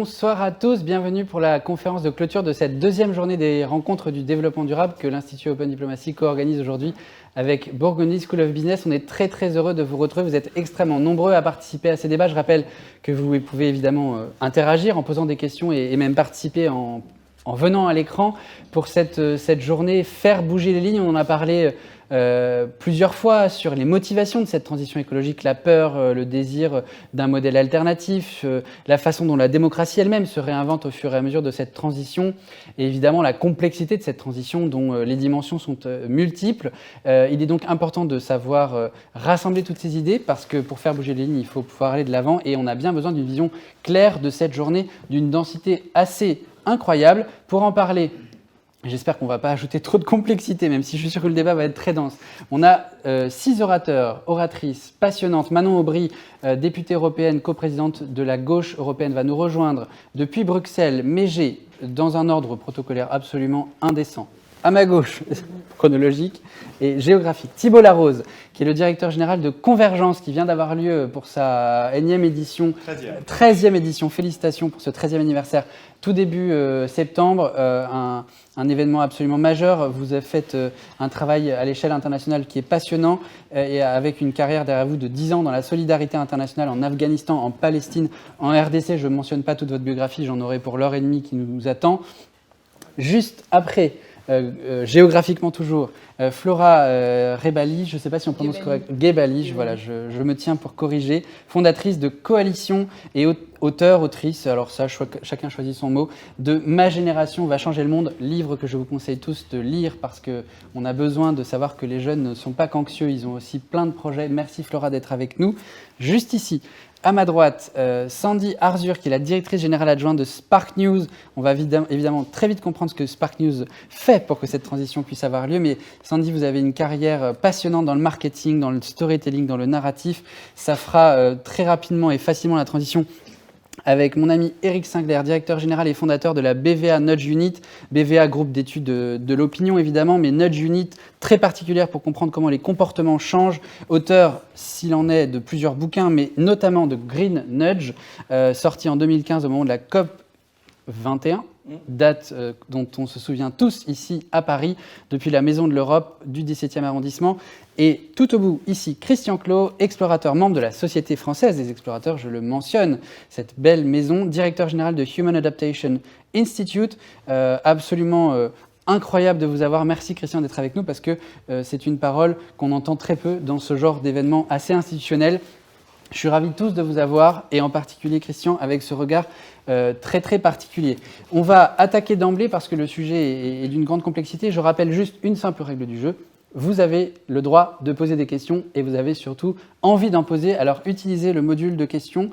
Bonsoir à tous, bienvenue pour la conférence de clôture de cette deuxième journée des rencontres du développement durable que l'Institut Open Diplomacy co-organise aujourd'hui avec Bourgogne School of Business. On est très heureux de vous retrouver, vous êtes extrêmement nombreux à participer à ces débats. Je rappelle que vous pouvez évidemment interagir en posant des questions et même participer en venant à l'écran pour cette journée, faire bouger les lignes. On en a parlé plusieurs fois sur les motivations de cette transition écologique, la peur, le désir d'un modèle alternatif, la façon dont la démocratie elle-même se réinvente au fur et à mesure de cette transition, et évidemment la complexité de cette transition dont les dimensions sont multiples. Il est donc important de savoir rassembler toutes ces idées parce que pour faire bouger les lignes, il faut pouvoir aller de l'avant et on a bien besoin d'une vision claire de cette journée, d'une densité assez incroyable. Pour en parler, j'espère qu'on ne va pas ajouter trop de complexité, même si je suis sûr que le débat va être très dense. On a 6 orateurs, oratrices passionnantes. Manon Aubry, députée européenne, coprésidente de la gauche européenne, va nous rejoindre depuis Bruxelles. Mégé, dans un ordre protocolaire absolument indécent. À ma gauche, chronologique et géographique, Thibault Larose, qui est le directeur général de Convergence, qui vient d'avoir lieu pour sa énième édition, 13e édition. Félicitations pour ce 13e anniversaire, tout début septembre, un événement absolument majeur. Vous avez fait un travail à l'échelle internationale qui est passionnant et avec une carrière derrière vous de 10 ans dans la solidarité internationale en Afghanistan, en Palestine, en RDC. Je ne mentionne pas toute votre biographie, j'en aurai pour l'heure et demie qui nous attend. Juste après, géographiquement toujours, Flora Rebali, je ne sais pas si on prononce correctement, Gebali, voilà, je me tiens pour corriger, fondatrice de Coalition et autrice, alors ça, chacun choisit son mot, de Ma génération va changer le monde, livre que je vous conseille tous de lire parce qu'on a besoin de savoir que les jeunes ne sont pas qu'anxieux, ils ont aussi plein de projets. Merci Flora d'être avec nous. Juste ici, à ma droite, Sandy Arzur, qui est la directrice générale adjointe de Spark News. On va évidemment très vite comprendre ce que Spark News fait pour que cette transition puisse avoir lieu. Mais Sandy, vous avez une carrière passionnante dans le marketing, dans le storytelling, dans le narratif. Ça fera très rapidement et facilement la transition avec mon ami Éric Sinclair, directeur général et fondateur de la BVA Nudge Unit. BVA, groupe d'études de l'opinion évidemment, mais Nudge Unit très particulière pour comprendre comment les comportements changent. Auteur, s'il en est, de plusieurs bouquins, mais notamment de Green Nudge, sorti en 2015 au moment de la COP 21, date dont on se souvient tous ici à Paris, depuis la Maison de l'Europe du 17e arrondissement. Et tout au bout, ici, Christian Clot, explorateur, membre de la Société française des explorateurs, je le mentionne, cette belle maison, directeur général de Human Adaptation Institute, absolument incroyable de vous avoir. Merci Christian d'être avec nous parce que c'est une parole qu'on entend très peu dans ce genre d'événement assez institutionnel. Je suis ravi tous de vous avoir, et en particulier Christian, avec ce regard très particulier. On va attaquer d'emblée parce que le sujet est d'une grande complexité. Je rappelle juste une simple règle du jeu. Vous avez le droit de poser des questions et vous avez surtout envie d'en poser. Alors utilisez le module de questions,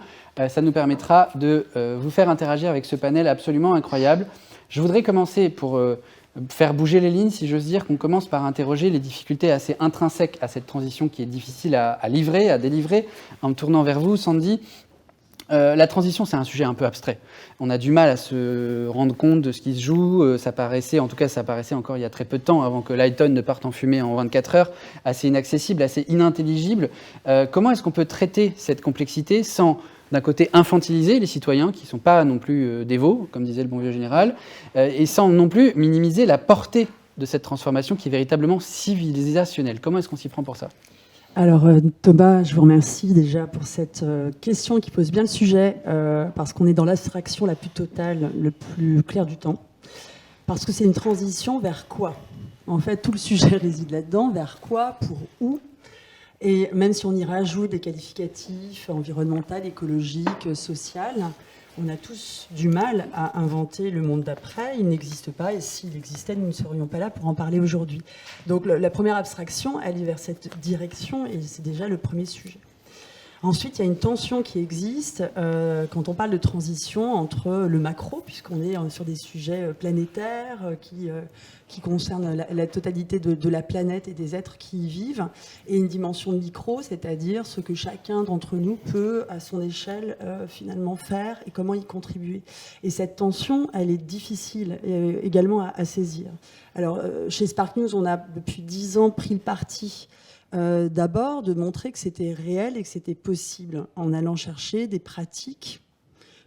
ça nous permettra de vous faire interagir avec ce panel absolument incroyable. Je voudrais commencer pour faire bouger les lignes, si j'ose dire, qu'on commence par interroger les difficultés assez intrinsèques à cette transition qui est difficile à livrer, à délivrer. En me tournant vers vous, Sandy, la transition, c'est un sujet un peu abstrait. On a du mal à se rendre compte de ce qui se joue. Ça paraissait encore il y a très peu de temps, avant que Lighton ne parte en fumée en 24 heures, assez inaccessible, assez inintelligible. Comment est-ce qu'on peut traiter cette complexité sans, d'un côté, infantiliser les citoyens, qui ne sont pas non plus dévots, comme disait le bon vieux général, et sans non plus minimiser la portée de cette transformation qui est véritablement civilisationnelle? Comment est-ce qu'on s'y prend pour ça ? Alors Thomas, je vous remercie déjà pour cette question qui pose bien le sujet, parce qu'on est dans l'abstraction la plus totale, le plus clair du temps. Parce que c'est une transition vers quoi? En fait, tout le sujet réside là-dedans, vers quoi, pour où? Et même si on y rajoute des qualificatifs environnemental, écologique, social, on a tous du mal à inventer le monde d'après. Il n'existe pas, et s'il existait, nous ne serions pas là pour en parler aujourd'hui. Donc la première abstraction, elle est vers cette direction, et c'est déjà le premier sujet. Ensuite, il y a une tension qui existe quand on parle de transition entre le macro, puisqu'on est sur des sujets planétaires qui concernent la totalité de la planète et des êtres qui y vivent, et une dimension micro, c'est-à-dire ce que chacun d'entre nous peut, à son échelle, finalement faire et comment y contribuer. Et cette tension, elle est difficile également à saisir. Alors, chez Spark News, on a depuis 10 ans pris le parti d'abord de montrer que c'était réel et que c'était possible en allant chercher des pratiques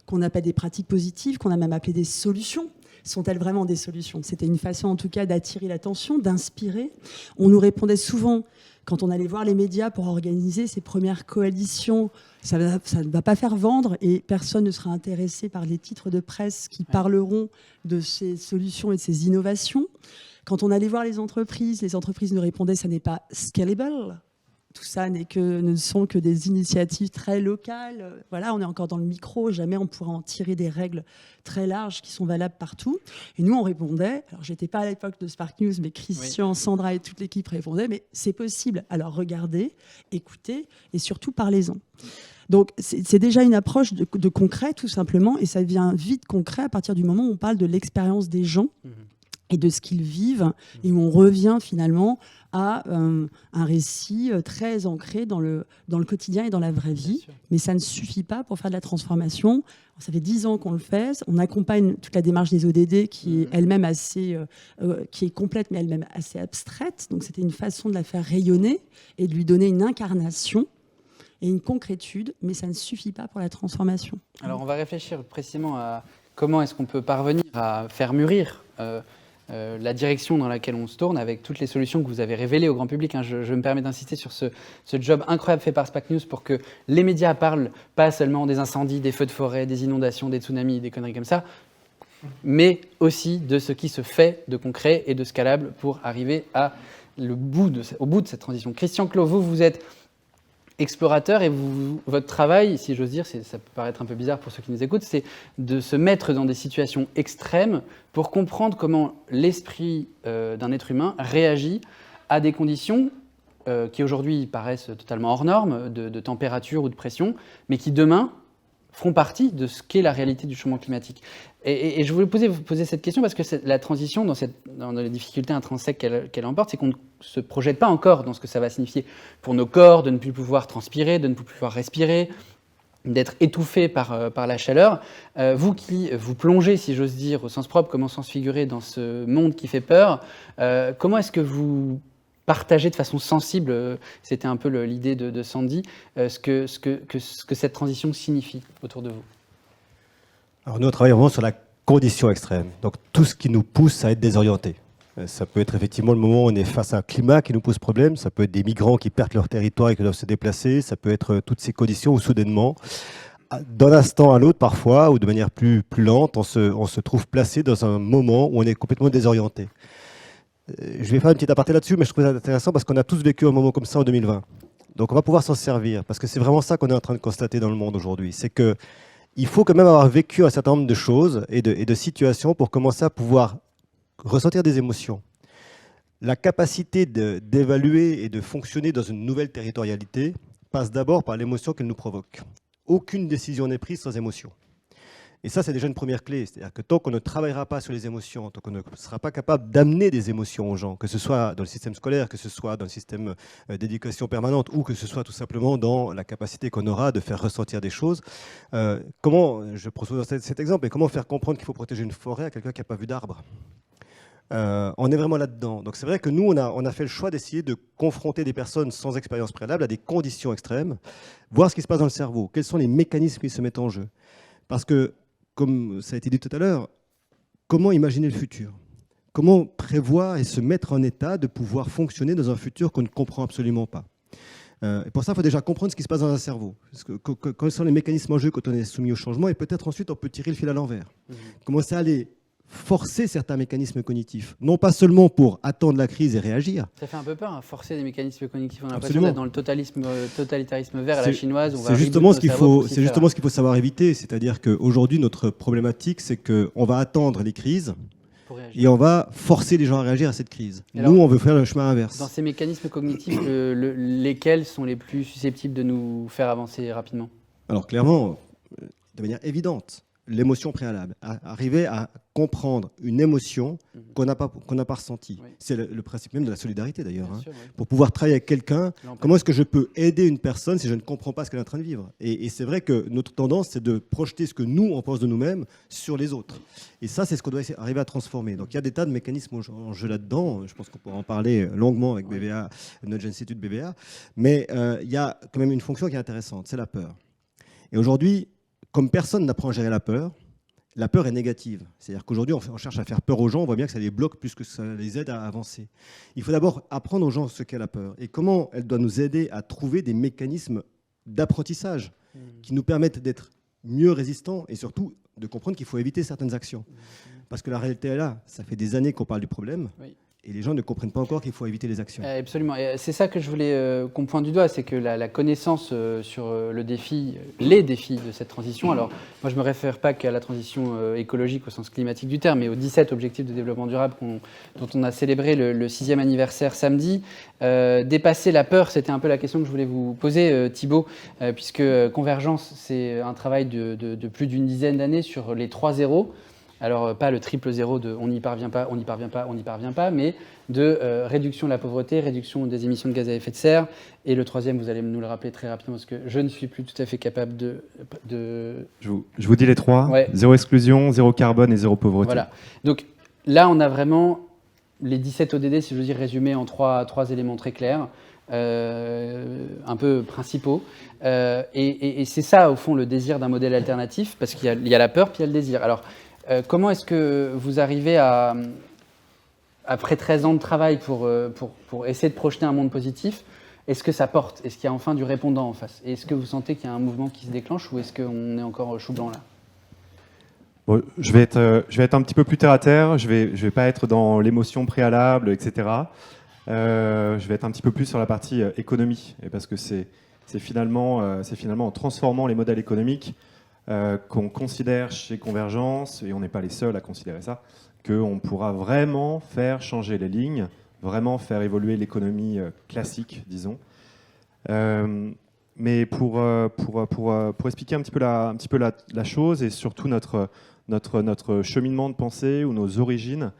qu'on appelle des pratiques positives, qu'on a même appelé des solutions. Sont-elles vraiment des solutions? C'était une façon en tout cas d'attirer l'attention, d'inspirer. On nous répondait souvent, quand on allait voir les médias pour organiser ces premières coalitions, ça ne va pas faire vendre et personne ne sera intéressé par les titres de presse qui parleront de ces solutions et de ces innovations. Quand on allait voir les entreprises nous répondaient ça n'est pas scalable. Tout ça ne sont que des initiatives très locales. Voilà, on est encore dans le micro, jamais on pourra en tirer des règles très larges qui sont valables partout. Et nous, on répondait, alors j'étais pas à l'époque de Spark News, mais Christian, Sandra et toute l'équipe répondaient, mais c'est possible. Alors regardez, écoutez et surtout parlez-en. Donc c'est déjà une approche de concret tout simplement, et ça devient vite concret à partir du moment où on parle de l'expérience des gens et de ce qu'ils vivent, et où on revient finalement à un récit très ancré dans le quotidien et dans la vraie vie. Mais ça ne suffit pas pour faire de la transformation. Ça fait 10 ans qu'on le fait. On accompagne toute la démarche des ODD qui est elle-même qui est complète, mais elle-même assez abstraite. Donc c'était une façon de la faire rayonner et de lui donner une incarnation et une concrétude, mais ça ne suffit pas pour la transformation. Alors on va réfléchir précisément à comment est-ce qu'on peut parvenir à faire mûrir la direction dans laquelle on se tourne avec toutes les solutions que vous avez révélées au grand public. Je me permets d'insister sur ce job incroyable fait par Spark News pour que les médias parlent pas seulement des incendies, des feux de forêt, des inondations, des tsunamis, des conneries comme ça, mais aussi de ce qui se fait de concret et de scalable pour arriver au bout de cette transition. Christian Clot, vous êtes explorateur et votre travail, si j'ose dire, ça peut paraître un peu bizarre pour ceux qui nous écoutent, c'est de se mettre dans des situations extrêmes pour comprendre comment l'esprit d'un être humain réagit à des conditions qui aujourd'hui paraissent totalement hors normes, de température ou de pression, mais qui demain feront partie de ce qu'est la réalité du changement climatique. Et je voulais vous poser cette question parce que la transition, dans les difficultés intrinsèques qu'elle emporte, c'est qu'on ne se projette pas encore dans ce que ça va signifier pour nos corps, de ne plus pouvoir transpirer, de ne plus pouvoir respirer, d'être étouffé par la chaleur. Vous qui vous plongez, si j'ose dire, au sens propre comme au sens figuré, dans ce monde qui fait peur, comment est-ce que vous partagez de façon sensible, c'était un peu l'idée de Sandy, ce que cette transition signifie autour de vous? Alors nous, on travaille vraiment sur la condition extrême, donc tout ce qui nous pousse à être désorientés. Ça peut être effectivement le moment où on est face à un climat qui nous pose problème, ça peut être des migrants qui perdent leur territoire et qui doivent se déplacer, ça peut être toutes ces conditions où soudainement, d'un instant à l'autre parfois, ou de manière plus lente, on se trouve placé dans un moment où on est complètement désorienté. Je vais faire une petite aparté là-dessus, mais je trouve ça intéressant parce qu'on a tous vécu un moment comme ça en 2020. Donc on va pouvoir s'en servir, parce que c'est vraiment ça qu'on est en train de constater dans le monde aujourd'hui. C'est qu'il faut quand même avoir vécu un certain nombre de choses et de situations pour commencer à pouvoir ressentir des émotions. La capacité d'évaluer et de fonctionner dans une nouvelle territorialité passe d'abord par l'émotion qu'elle nous provoque. Aucune décision n'est prise sans émotion. Et ça, c'est déjà une première clé. C'est-à-dire que tant qu'on ne travaillera pas sur les émotions, tant qu'on ne sera pas capable d'amener des émotions aux gens, que ce soit dans le système scolaire, que ce soit dans le système d'éducation permanente, ou que ce soit tout simplement dans la capacité qu'on aura de faire ressentir des choses, je propose cet exemple, et comment faire comprendre qu'il faut protéger une forêt à quelqu'un qui n'a pas vu d'arbre? On est vraiment là-dedans. Donc c'est vrai que nous, on a fait le choix d'essayer de confronter des personnes sans expérience préalable à des conditions extrêmes, voir ce qui se passe dans le cerveau, quels sont les mécanismes qui se mettent en jeu. Parce que, comme ça a été dit tout à l'heure, comment imaginer le futur? Comment prévoir et se mettre en état de pouvoir fonctionner dans un futur qu'on ne comprend absolument pas? Et pour ça, il faut déjà comprendre ce qui se passe dans un cerveau. Quels sont les mécanismes en jeu quand on est soumis au changement? Et peut-être ensuite, on peut tirer le fil à l'envers. Commencer à aller forcer certains mécanismes cognitifs, non pas seulement pour attendre la crise et réagir. Ça fait un peu peur, hein, forcer des mécanismes cognitifs. On a l'impression d'être dans le totalitarisme vert à la chinoise. C'est justement ce qu'il faut savoir éviter. C'est-à-dire qu'aujourd'hui, notre problématique, c'est qu'on va attendre les crises et on va forcer les gens à réagir à cette crise. Alors, nous, on veut faire le chemin inverse. Dans ces mécanismes cognitifs, lesquels sont les plus susceptibles de nous faire avancer rapidement? Alors clairement, de manière évidente, l'émotion préalable, arriver à comprendre une émotion qu'on n'a pas ressentie. Oui. C'est le principe même de la solidarité d'ailleurs. Hein. Oui. Pour pouvoir travailler avec quelqu'un, comment est-ce que je peux aider une personne si je ne comprends pas ce qu'elle est en train de vivre? Et c'est vrai que notre tendance, c'est de projeter ce que nous, on pense de nous-mêmes sur les autres. Et ça, c'est ce qu'on doit arriver à transformer. Donc il y a des tas de mécanismes en jeu là-dedans. Je pense qu'on pourra en parler longuement avec BVA, notre institut BVA. Mais il y a quand même une fonction qui est intéressante, c'est la peur. Et aujourd'hui, comme personne n'apprend à gérer la peur est négative. C'est-à-dire qu'aujourd'hui, on cherche à faire peur aux gens, on voit bien que ça les bloque plus que ça les aide à avancer. Il faut d'abord apprendre aux gens ce qu'est la peur et comment elle doit nous aider à trouver des mécanismes d'apprentissage qui nous permettent d'être mieux résistants et surtout de comprendre qu'il faut éviter certaines actions. Parce que la réalité est là, ça fait des années qu'on parle du problème. Oui. Et les gens ne comprennent pas encore qu'il faut éviter les actions. Absolument. Et c'est ça que je voulais qu'on pointe du doigt, c'est que la connaissance sur les défis de cette transition, alors moi je ne me réfère pas qu'à la transition écologique au sens climatique du terme, mais aux 17 objectifs de développement durable dont on a célébré le 6e anniversaire samedi. Dépasser la peur, c'était un peu la question que je voulais vous poser, Thibaut, puisque Convergence, c'est un travail de plus d'une dizaine d'années sur les 3 zéros. Alors, pas le triple zéro de on n'y parvient pas, on n'y parvient pas, on n'y parvient pas, mais de réduction de la pauvreté, réduction des émissions de gaz à effet de serre. Et le troisième, vous allez nous le rappeler très rapidement, parce que je ne suis plus tout à fait capable de... Je vous dis les 3. Ouais. Zéro exclusion, zéro carbone et zéro pauvreté. Voilà. Donc là, on a vraiment les 17 ODD, si je veux dire, résumés en trois éléments très clairs. Un peu principaux. Et c'est ça, au fond, le désir d'un modèle alternatif, parce qu'il y a la peur, puis il y a le désir. Alors, comment est-ce que vous arrivez après 13 ans de travail pour essayer de projeter un monde positif, est-ce que ça porte? Est-ce qu'il y a enfin du répondant en face? Et est-ce que vous sentez qu'il y a un mouvement qui se déclenche ou est-ce qu'on est encore chou blanc là? Bon, je vais être un petit peu plus terre à terre, je vais pas être dans l'émotion préalable, etc. Je vais être un petit peu plus sur la partie économie, et parce que c'est finalement en transformant les modèles économiques qu'on considère chez Convergence, et on n'est pas les seuls à considérer ça, qu'on pourra vraiment faire changer les lignes, vraiment faire évoluer l'économie classique, disons. Mais pour expliquer un petit peu la chose et surtout notre cheminement de pensée ou nos origines,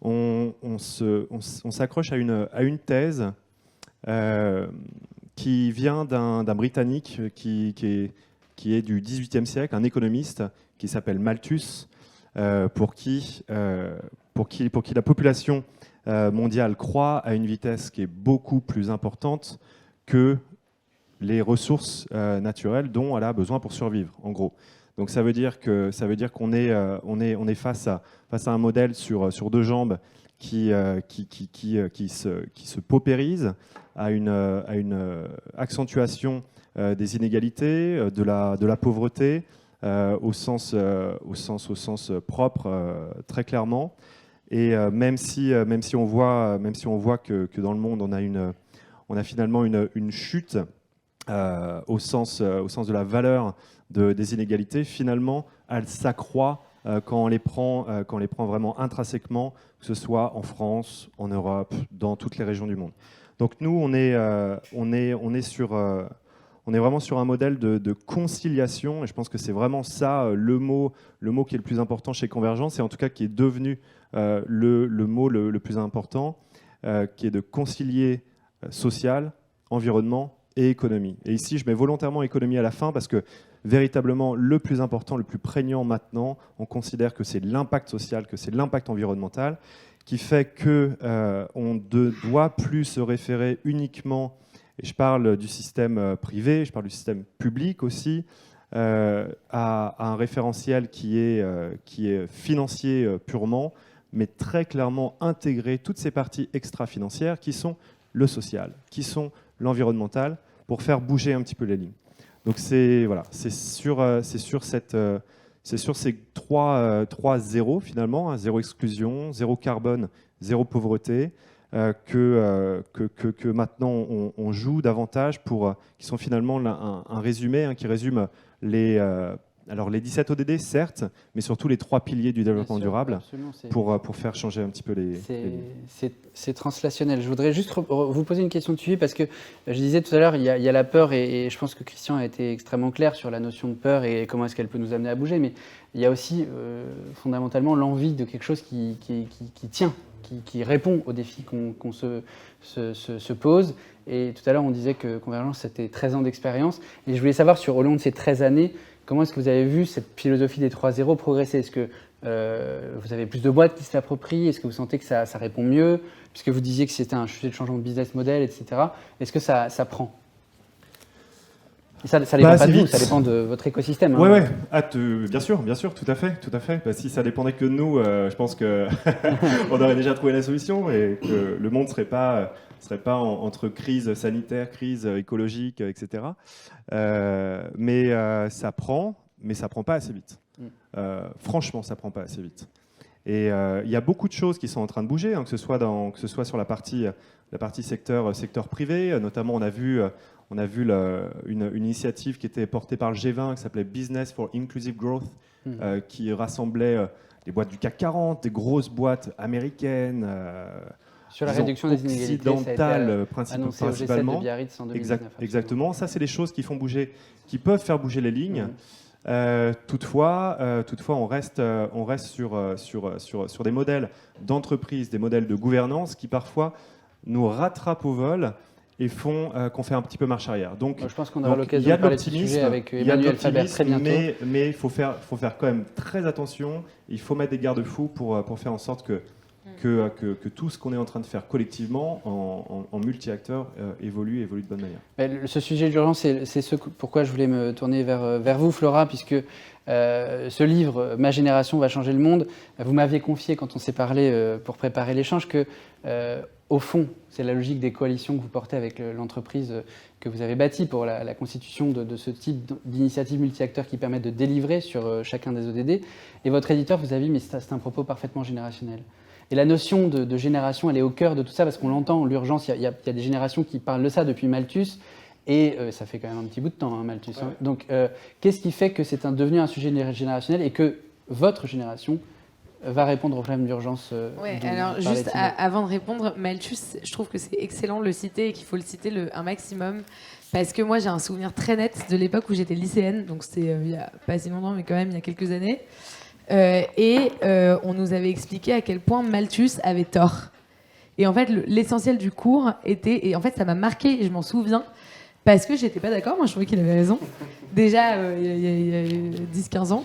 on s'accroche à une thèse qui vient d'un Britannique qui est du XVIIIe siècle, un économiste qui s'appelle Malthus, pour qui la population mondiale croît à une vitesse qui est beaucoup plus importante que les ressources naturelles dont elle a besoin pour survivre, en gros. Donc ça veut dire qu'on est face à un modèle sur deux jambes qui se paupérise, à une accentuation des inégalités, de la pauvreté, au sens propre, très clairement. Et même si on voit que dans le monde on a finalement une chute au sens de la valeur des inégalités, finalement, elle s'accroît quand on les prend vraiment intrinsèquement, que ce soit en France, en Europe, dans toutes les régions du monde. Donc nous, on est vraiment sur un modèle de conciliation, et je pense que c'est vraiment ça le mot qui est le plus important chez Convergence, et en tout cas qui est devenu le mot le plus important, qui est de concilier social, environnement et économie. Et ici, je mets volontairement économie à la fin parce que véritablement, le plus important, le plus prégnant maintenant, on considère que c'est l'impact social, que c'est l'impact environnemental, qui fait qu'on ne doit plus se référer uniquement, et je parle du système privé, je parle du système public aussi, à un référentiel qui est financier purement, mais très clairement intégrer toutes ces parties extra-financières qui sont le social, qui sont l'environnemental, pour faire bouger un petit peu les lignes. Donc c'est sur ces trois zéros finalement, hein, zéro exclusion, zéro carbone, zéro pauvreté, que maintenant on joue davantage qui sont finalement un résumé, hein, qui résume les 17 ODD, certes, mais surtout les 3 piliers du développement durable pour faire changer un petit peu les lignes. C'est translationnel. Je voudrais juste vous poser une question de suivi parce que je disais tout à l'heure, il y a la peur et je pense que Christian a été extrêmement clair sur la notion de peur et comment est-ce qu'elle peut nous amener à bouger, mais il y a aussi fondamentalement l'envie de quelque chose qui tient, qui répond aux défis qu'on se pose. Et tout à l'heure, on disait que Convergence, c'était 13 ans d'expérience. Et je voulais savoir, au long de ces 13 années, comment est-ce que vous avez vu cette philosophie des 3 zéros progresser? Est-ce que vous avez plus de boîtes qui se l'approprient? Est-ce que vous sentez que ça répond mieux? Puisque vous disiez que c'était un sujet de changement de business model, etc. Est-ce que ça prend? Ça dépend pas de vous, vite. ça dépend de votre écosystème. Ouais, ouais. Bien sûr, tout à fait. Bah, si ça dépendait que de nous, je pense que on aurait déjà trouvé la solution et que le monde serait pas entre crise sanitaire, crise écologique, etc. Mais ça prend pas assez vite. Franchement, ça prend pas assez vite. Et il y a beaucoup de choses qui sont en train de bouger, hein, que ce soit sur la partie secteur privé, notamment on a vu une initiative qui était portée par le G20 qui s'appelait Business for Inclusive Growth, qui rassemblait des boîtes du CAC 40, des grosses boîtes américaines, sur la réduction des inégalités, ça a été occidentales annoncé au G7 principalement. de Biarritz en 2019. Exactement, ça c'est les choses qui peuvent faire bouger les lignes. Toutefois, on reste sur des modèles d'entreprise, des modèles de gouvernance qui parfois nous rattrapent au vol et font qu'on fait un petit peu marche arrière. Donc, je pense qu'on aura l'occasion de parler de ce sujet avec Emmanuel Faber très bientôt. Mais il faut faire quand même très attention. Il faut mettre des garde-fous pour faire en sorte que tout ce qu'on est en train de faire collectivement en multi-acteurs évolue de bonne manière. Ce sujet d'urgence, c'est pourquoi je voulais me tourner vers vous, Flora, puisque ce livre, Ma génération va changer le monde, vous m'aviez confié quand on s'est parlé pour préparer l'échange que, au fond, c'est la logique des coalitions que vous portez avec l'entreprise que vous avez bâtie pour la constitution de ce type d'initiatives multi-acteurs qui permettent de délivrer sur chacun des ODD. Et votre éditeur vous a dit, mais c'est un propos parfaitement générationnel. Et la notion de génération, elle est au cœur de tout ça, parce qu'on l'entend, l'urgence, il y a des générations qui parlent de ça depuis Malthus, et ça fait quand même un petit bout de temps, hein, Malthus. Ouais. Hein. Donc, qu'est-ce qui fait que c'est devenu un sujet générationnel et que votre génération va répondre aux problèmes d'urgence alors juste avant de répondre, Malthus, je trouve que c'est excellent de le citer et qu'il faut le citer un maximum, parce que moi j'ai un souvenir très net de l'époque où j'étais lycéenne, donc c'était il n'y a pas si longtemps, mais quand même il y a quelques années. On nous avait expliqué à quel point Malthus avait tort. Et en fait, l'essentiel du cours était... Et en fait, ça m'a marqué, et je m'en souviens, parce que j'étais pas d'accord. Moi, je trouvais qu'il avait raison. Déjà, il y a 10-15 ans.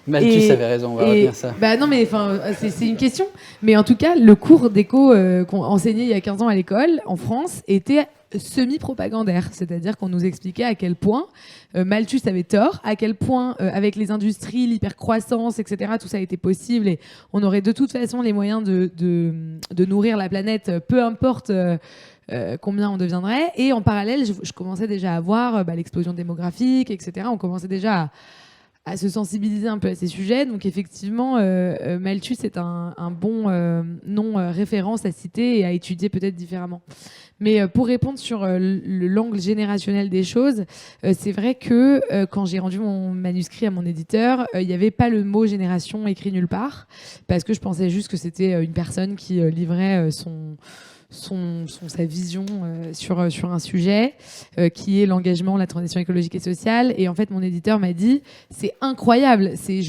Malthus avait raison, on va retenir ça. Bah non, mais c'est une question. Mais en tout cas, le cours d'éco qu'on enseignait il y a 15 ans à l'école, en France, était semi-propagandaire. C'est-à-dire qu'on nous expliquait à quel point Malthus avait tort, à quel point, avec les industries, l'hypercroissance, etc., tout ça était possible et on aurait de toute façon les moyens de nourrir la planète, peu importe combien on deviendrait. Et en parallèle, je commençais déjà à voir l'explosion démographique, etc. On commençait déjà à se sensibiliser un peu à ces sujets. Donc effectivement, Malthus est un bon non-référence à citer et à étudier peut-être différemment. Mais pour répondre sur l'angle générationnel des choses, c'est vrai que quand j'ai rendu mon manuscrit à mon éditeur, il n'y avait pas le mot génération écrit nulle part, parce que je pensais juste que c'était une personne qui livrait sa vision sur un sujet qui est l'engagement, la transition écologique et sociale. Et en fait, mon éditeur m'a dit, c'est incroyable, c'est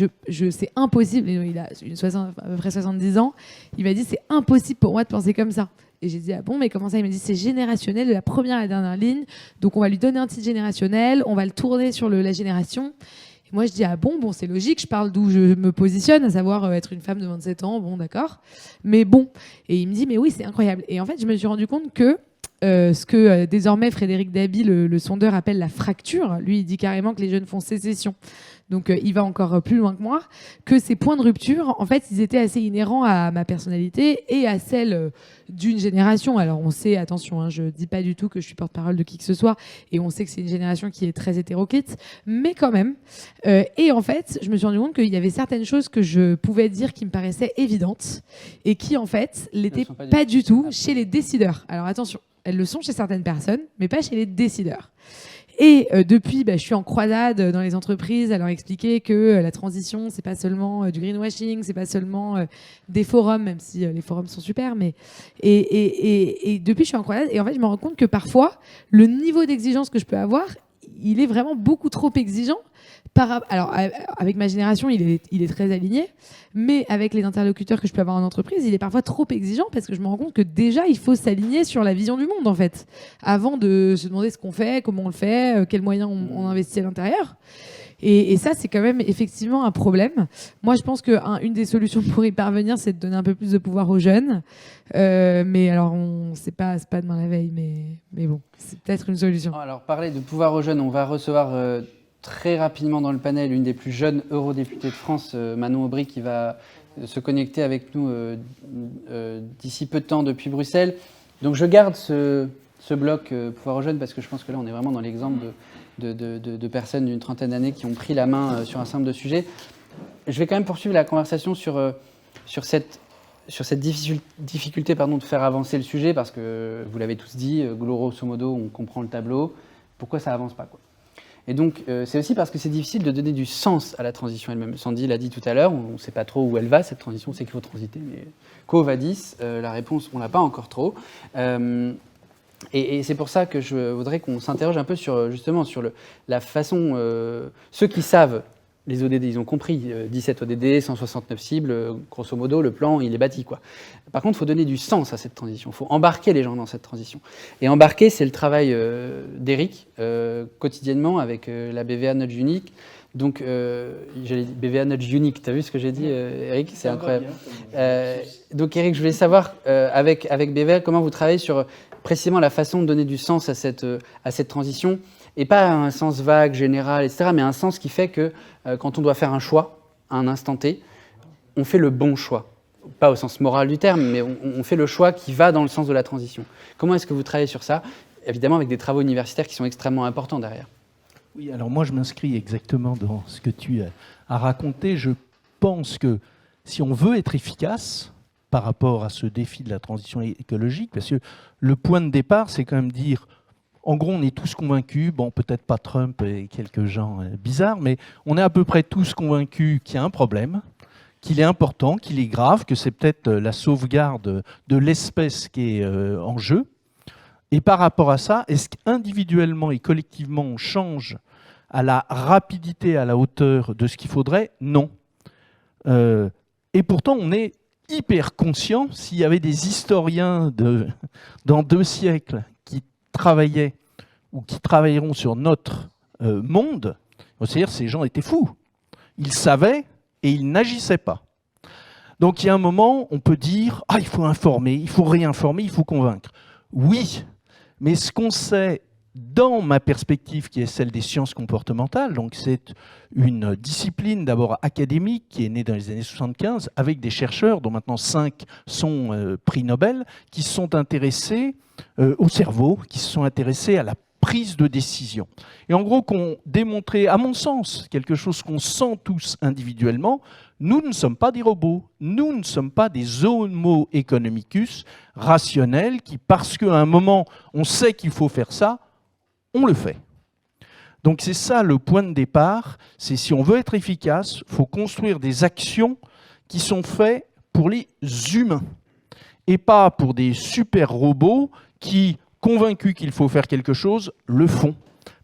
impossible. Il a à peu près 70 ans. Il m'a dit, c'est impossible pour moi de penser comme ça. Et j'ai dit, ah bon, mais comment ça? Il m'a dit, c'est générationnel de la première à la dernière ligne. Donc, on va lui donner un titre générationnel, on va le tourner sur la génération. Et moi, je dis, ah bon, c'est logique, je parle d'où je me positionne, à savoir être une femme de 27 ans, bon, d'accord. Mais bon. Et il me dit, mais oui, c'est incroyable. Et en fait, je me suis rendu compte que ce que désormais Frédéric Dabi, le sondeur, appelle la fracture, lui, il dit carrément que les jeunes font sécession. Donc, il va encore plus loin que moi, que ces points de rupture, en fait, ils étaient assez inhérents à ma personnalité et à celle d'une génération. Alors, on sait, attention, hein, je ne dis pas du tout que je suis porte-parole de qui que ce soit, et on sait que c'est une génération qui est très hétéroclite, mais quand même. Et en fait, je me suis rendu compte qu'il y avait certaines choses que je pouvais dire qui me paraissaient évidentes, et qui, en fait, l'étaient pas du tout chez les décideurs. Alors, attention, elles le sont chez certaines personnes, mais pas chez les décideurs. Et depuis, je suis en croisade dans les entreprises à leur expliquer que la transition, c'est pas seulement du greenwashing, c'est pas seulement des forums, même si les forums sont super, mais et depuis, je suis en croisade et en fait, je me rends compte que parfois, le niveau d'exigence que je peux avoir, il est vraiment beaucoup trop exigeant Alors, avec ma génération, il est très aligné, mais avec les interlocuteurs que je peux avoir en entreprise, il est parfois trop exigeant parce que je me rends compte que déjà, il faut s'aligner sur la vision du monde, en fait, avant de se demander ce qu'on fait, comment on le fait, quels moyens on investit à l'intérieur. Et ça, c'est quand même effectivement un problème. Moi, je pense qu'une des solutions pour y parvenir, c'est de donner un peu plus de pouvoir aux jeunes. Mais alors, c'est pas demain la veille, mais bon, c'est peut-être une solution. Alors, parler de pouvoir aux jeunes, on va recevoir très rapidement dans le panel une des plus jeunes eurodéputées de France, Manon Aubry, qui va se connecter avec nous d'ici peu de temps depuis Bruxelles. Donc, je garde ce bloc pouvoir aux jeunes parce que je pense que là, on est vraiment dans l'exemple de personnes d'une trentaine d'années qui ont pris la main sur un certain nombre de sujets. Je vais quand même poursuivre la conversation sur cette difficulté de faire avancer le sujet, parce que vous l'avez tous dit, grosso modo, on comprend le tableau. Pourquoi ça avance pas, quoi. Et donc, c'est aussi parce que c'est difficile de donner du sens à la transition elle-même. Sandy l'a dit tout à l'heure, on ne sait pas trop où elle va, cette transition, c'est qu'il faut transiter. Mais qu'au vadis, la réponse, on l'a pas encore trop. Et c'est pour ça que je voudrais qu'on s'interroge un peu sur la façon... ceux qui savent, les ODD, ils ont compris, 17 ODD, 169 cibles, grosso modo, le plan, il est bâti, quoi. Par contre, il faut donner du sens à cette transition, il faut embarquer les gens dans cette transition. Et embarquer, c'est le travail d'Eric, quotidiennement, avec la BVA Nudge Unique. Donc, j'ai dit BVA Nudge Unique, tu as vu ce que j'ai dit, Eric? C'est incroyable. Donc, Eric, je voulais savoir, avec BVA, comment vous travaillez sur précisément la façon de donner du sens à cette transition, et pas un sens vague, général, etc., mais un sens qui fait que quand on doit faire un choix, à un instant T, on fait le bon choix. Pas au sens moral du terme, mais on fait le choix qui va dans le sens de la transition. Comment est-ce que vous travaillez sur ça? Évidemment, avec des travaux universitaires qui sont extrêmement importants derrière. Oui, alors moi, je m'inscris exactement dans ce que tu as raconté. Je pense que si on veut être efficace par rapport à ce défi de la transition écologique, parce que le point de départ, c'est quand même dire, en gros, on est tous convaincus, bon, peut-être pas Trump et quelques gens bizarres, mais on est à peu près tous convaincus qu'il y a un problème, qu'il est important, qu'il est grave, que c'est peut-être la sauvegarde de l'espèce qui est en jeu. Et par rapport à ça, est-ce qu'individuellement et collectivement, on change à la rapidité, à la hauteur de ce qu'il faudrait? Non. Et pourtant, on est hyper conscient, s'il y avait des historiens dans 2 siècles qui travaillaient ou qui travailleront sur notre monde, c'est-à-dire ces gens étaient fous. Ils savaient et ils n'agissaient pas. Donc il y a un moment, on peut dire « Ah, il faut informer, il faut réinformer, il faut convaincre ». Oui, mais ce qu'on sait dans ma perspective, qui est celle des sciences comportementales, donc c'est une discipline d'abord académique qui est née dans les années 75, avec des chercheurs, dont maintenant 5 sont prix Nobel, qui se sont intéressés au cerveau, qui se sont intéressés à la prise de décision. Et en gros, qu'on démontrait, à mon sens, quelque chose qu'on sent tous individuellement, nous ne sommes pas des robots, nous ne sommes pas des homo economicus rationnels qui, parce qu'à un moment, on sait qu'il faut faire ça, on le fait. Donc c'est ça le point de départ, c'est si on veut être efficace, il faut construire des actions qui sont faites pour les humains et pas pour des super robots qui, convaincus qu'il faut faire quelque chose, le font.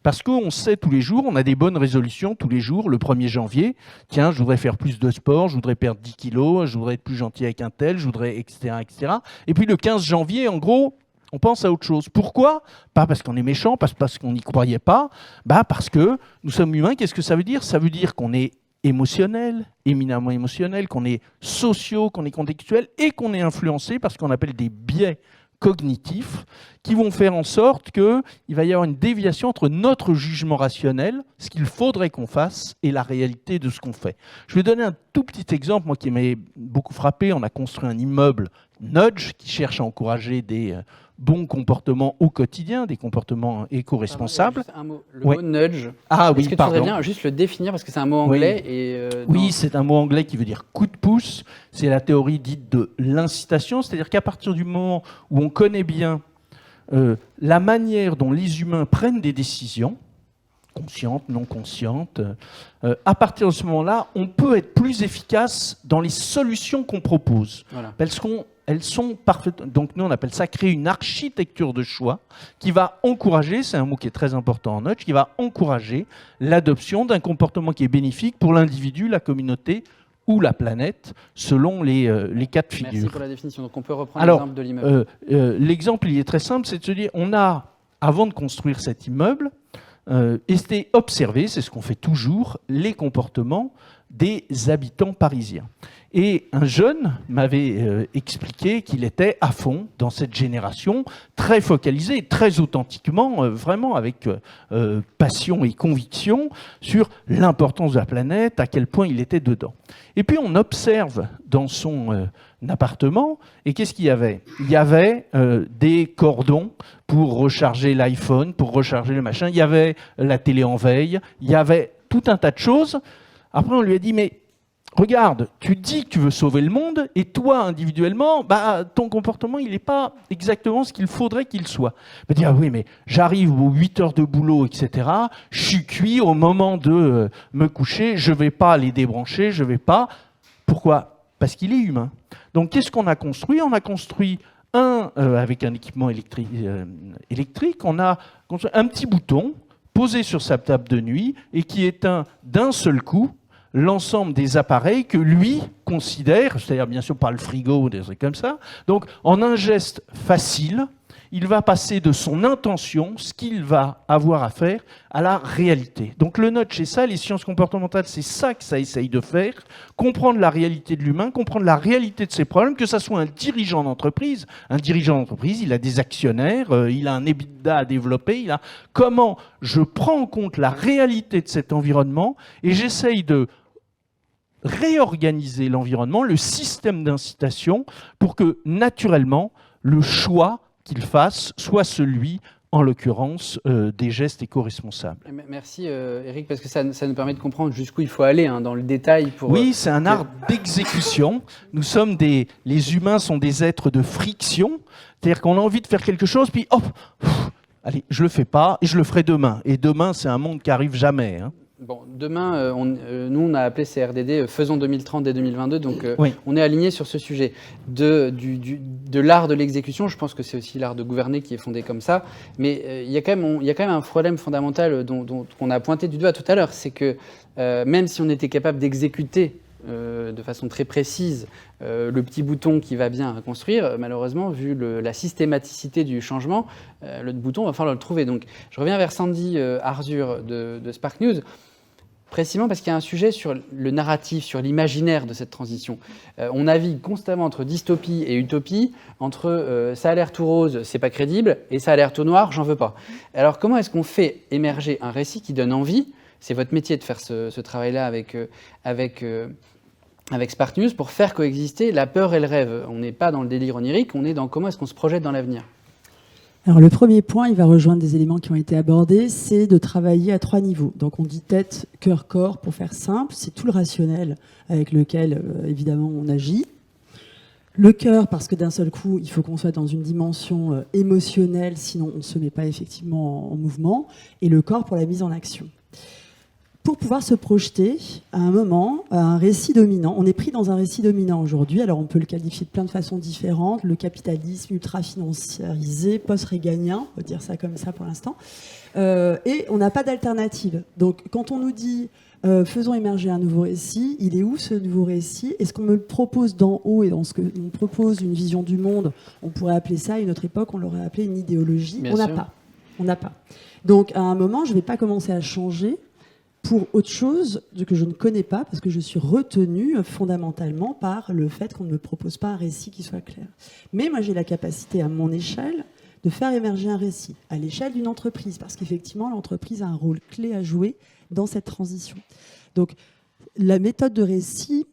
Parce qu'on sait tous les jours, on a des bonnes résolutions tous les jours, le 1er janvier, tiens, je voudrais faire plus de sport, je voudrais perdre 10 kilos, je voudrais être plus gentil avec un tel, je voudrais, etc., etc. Et puis le 15 janvier, en gros, on pense à autre chose. Pourquoi? Pas parce qu'on est méchant, pas parce qu'on n'y croyait pas, parce que nous sommes humains. Qu'est-ce que ça veut dire? Ça veut dire qu'on est émotionnel, éminemment émotionnel, qu'on est sociaux, qu'on est contextuel et qu'on est influencé par ce qu'on appelle des biais cognitifs qui vont faire en sorte qu'il va y avoir une déviation entre notre jugement rationnel, ce qu'il faudrait qu'on fasse, et la réalité de ce qu'on fait. Je vais donner un tout petit exemple, moi qui m'est beaucoup frappé. On a construit un immeuble Nudge qui cherche à encourager des bons comportements au quotidien, des comportements éco-responsables. Un mot, le mot nudge. Ah oui, est-ce que tu voudrais bien juste le définir parce que c'est un mot anglais et oui, c'est un mot anglais qui veut dire coup de pouce. C'est la théorie dite de l'incitation, c'est-à-dire qu'à partir du moment où on connaît bien la manière dont les humains prennent des décisions, conscientes, non conscientes, à partir de ce moment-là, on peut être plus efficace dans les solutions qu'on propose. Voilà. Parce qu'on elles sont parfaites. Donc nous, on appelle ça créer une architecture de choix qui va encourager, c'est un mot qui est très important en Nudge, qui va encourager l'adoption d'un comportement qui est bénéfique pour l'individu, la communauté ou la planète, selon les cas de figure. Merci pour la définition. Donc on peut reprendre l'exemple de l'immeuble. L'exemple, il est très simple, c'est de se dire, on a, avant de construire cet immeuble, et c'était observer, c'est ce qu'on fait toujours, les comportements des habitants parisiens. Et un jeune m'avait expliqué qu'il était à fond dans cette génération, très focalisé, très authentiquement, vraiment avec passion et conviction sur l'importance de la planète, à quel point il était dedans. Et puis on observe dans son appartement, et qu'est-ce qu'il y avait? Il y avait des cordons pour recharger l'iPhone, pour recharger le machin, il y avait la télé en veille, il y avait tout un tas de choses. Après on lui a dit, mais regarde, tu dis que tu veux sauver le monde, et toi, individuellement, ton comportement, il n'est pas exactement ce qu'il faudrait qu'il soit. Il me dit, ah oui, mais j'arrive aux 8 heures de boulot, etc., je suis cuit au moment de me coucher, je ne vais pas les débrancher, je ne vais pas... Pourquoi? Parce qu'il est humain. Donc, qu'est-ce qu'on a construit? On a construit avec un équipement électrique, on a construit un petit bouton posé sur sa table de nuit et qui éteint d'un seul coup l'ensemble des appareils que lui considère, c'est-à-dire bien sûr pas le frigo ou des trucs comme ça. Donc en un geste facile, il va passer de son intention, ce qu'il va avoir à faire, à la réalité. Donc le nudge, c'est ça, les sciences comportementales, c'est ça que ça essaye de faire, comprendre la réalité de l'humain, comprendre la réalité de ses problèmes, que ça soit un dirigeant d'entreprise. Un dirigeant d'entreprise, il a des actionnaires, il a un EBITDA à développer, il a comment je prends en compte la réalité de cet environnement et j'essaye de réorganiser l'environnement, le système d'incitation, pour que, naturellement, le choix qu'il fasse soit celui, en l'occurrence, des gestes éco-responsables. Merci Eric, parce que ça nous permet de comprendre jusqu'où il faut aller dans le détail. Oui, c'est un art d'exécution. Nous sommes les humains sont des êtres de friction, c'est-à-dire qu'on a envie de faire quelque chose, puis hop, allez, je le fais pas, et je le ferai demain. Et demain, c'est un monde qui arrive jamais. Bon, demain, nous, on a appelé CRDD Faisons 2030 dès 2022, donc oui. On est aligné sur ce sujet. De l'art de l'exécution, je pense que c'est aussi l'art de gouverner qui est fondé comme ça, mais il y a quand même un problème fondamental qu'on a pointé du doigt tout à l'heure, c'est que même si on était capable d'exécuter de façon très précise le petit bouton qui va bien construire, malheureusement, vu la systématicité du changement, le bouton, va falloir le trouver. Donc, je reviens vers Sandy Arzur de Spark News, précisément parce qu'il y a un sujet sur le narratif, sur l'imaginaire de cette transition. On navigue constamment entre dystopie et utopie, entre ça a l'air tout rose, c'est pas crédible, et ça a l'air tout noir, j'en veux pas. Alors, comment est-ce qu'on fait émerger un récit qui donne envie? C'est votre métier de faire ce travail-là avec Spark News pour faire coexister la peur et le rêve. On n'est pas dans le délire onirique, on est dans comment est-ce qu'on se projette dans l'avenir. Alors le premier point, il va rejoindre des éléments qui ont été abordés, c'est de travailler à 3 niveaux. Donc on dit tête, cœur, corps, pour faire simple, c'est tout le rationnel avec lequel évidemment on agit. Le cœur, parce que d'un seul coup, il faut qu'on soit dans une dimension émotionnelle, sinon on ne se met pas effectivement en mouvement. Et le corps pour la mise en action. Pour pouvoir se projeter à un moment, à un récit dominant. On est pris dans un récit dominant aujourd'hui, alors on peut le qualifier de plein de façons différentes, le capitalisme ultra-financiarisé, post-réganien, on peut dire ça comme ça pour l'instant, et on n'a pas d'alternative. Donc quand on nous dit faisons émerger un nouveau récit, il est où ce nouveau récit? Est-ce qu'on me le propose d'en haut et dans ce que l'on propose une vision du monde, on pourrait appeler ça à une autre époque, on l'aurait appelé une idéologie. Bien on n'a sûr. pas. On n'a pas. Donc à un moment, je ne vais pas commencer à changer pour autre chose que je ne connais pas, parce que je suis retenue fondamentalement par le fait qu'on ne me propose pas un récit qui soit clair. Mais moi, j'ai la capacité, à mon échelle, de faire émerger un récit, à l'échelle d'une entreprise, parce qu'effectivement, l'entreprise a un rôle clé à jouer dans cette transition. Donc, la méthode de récit,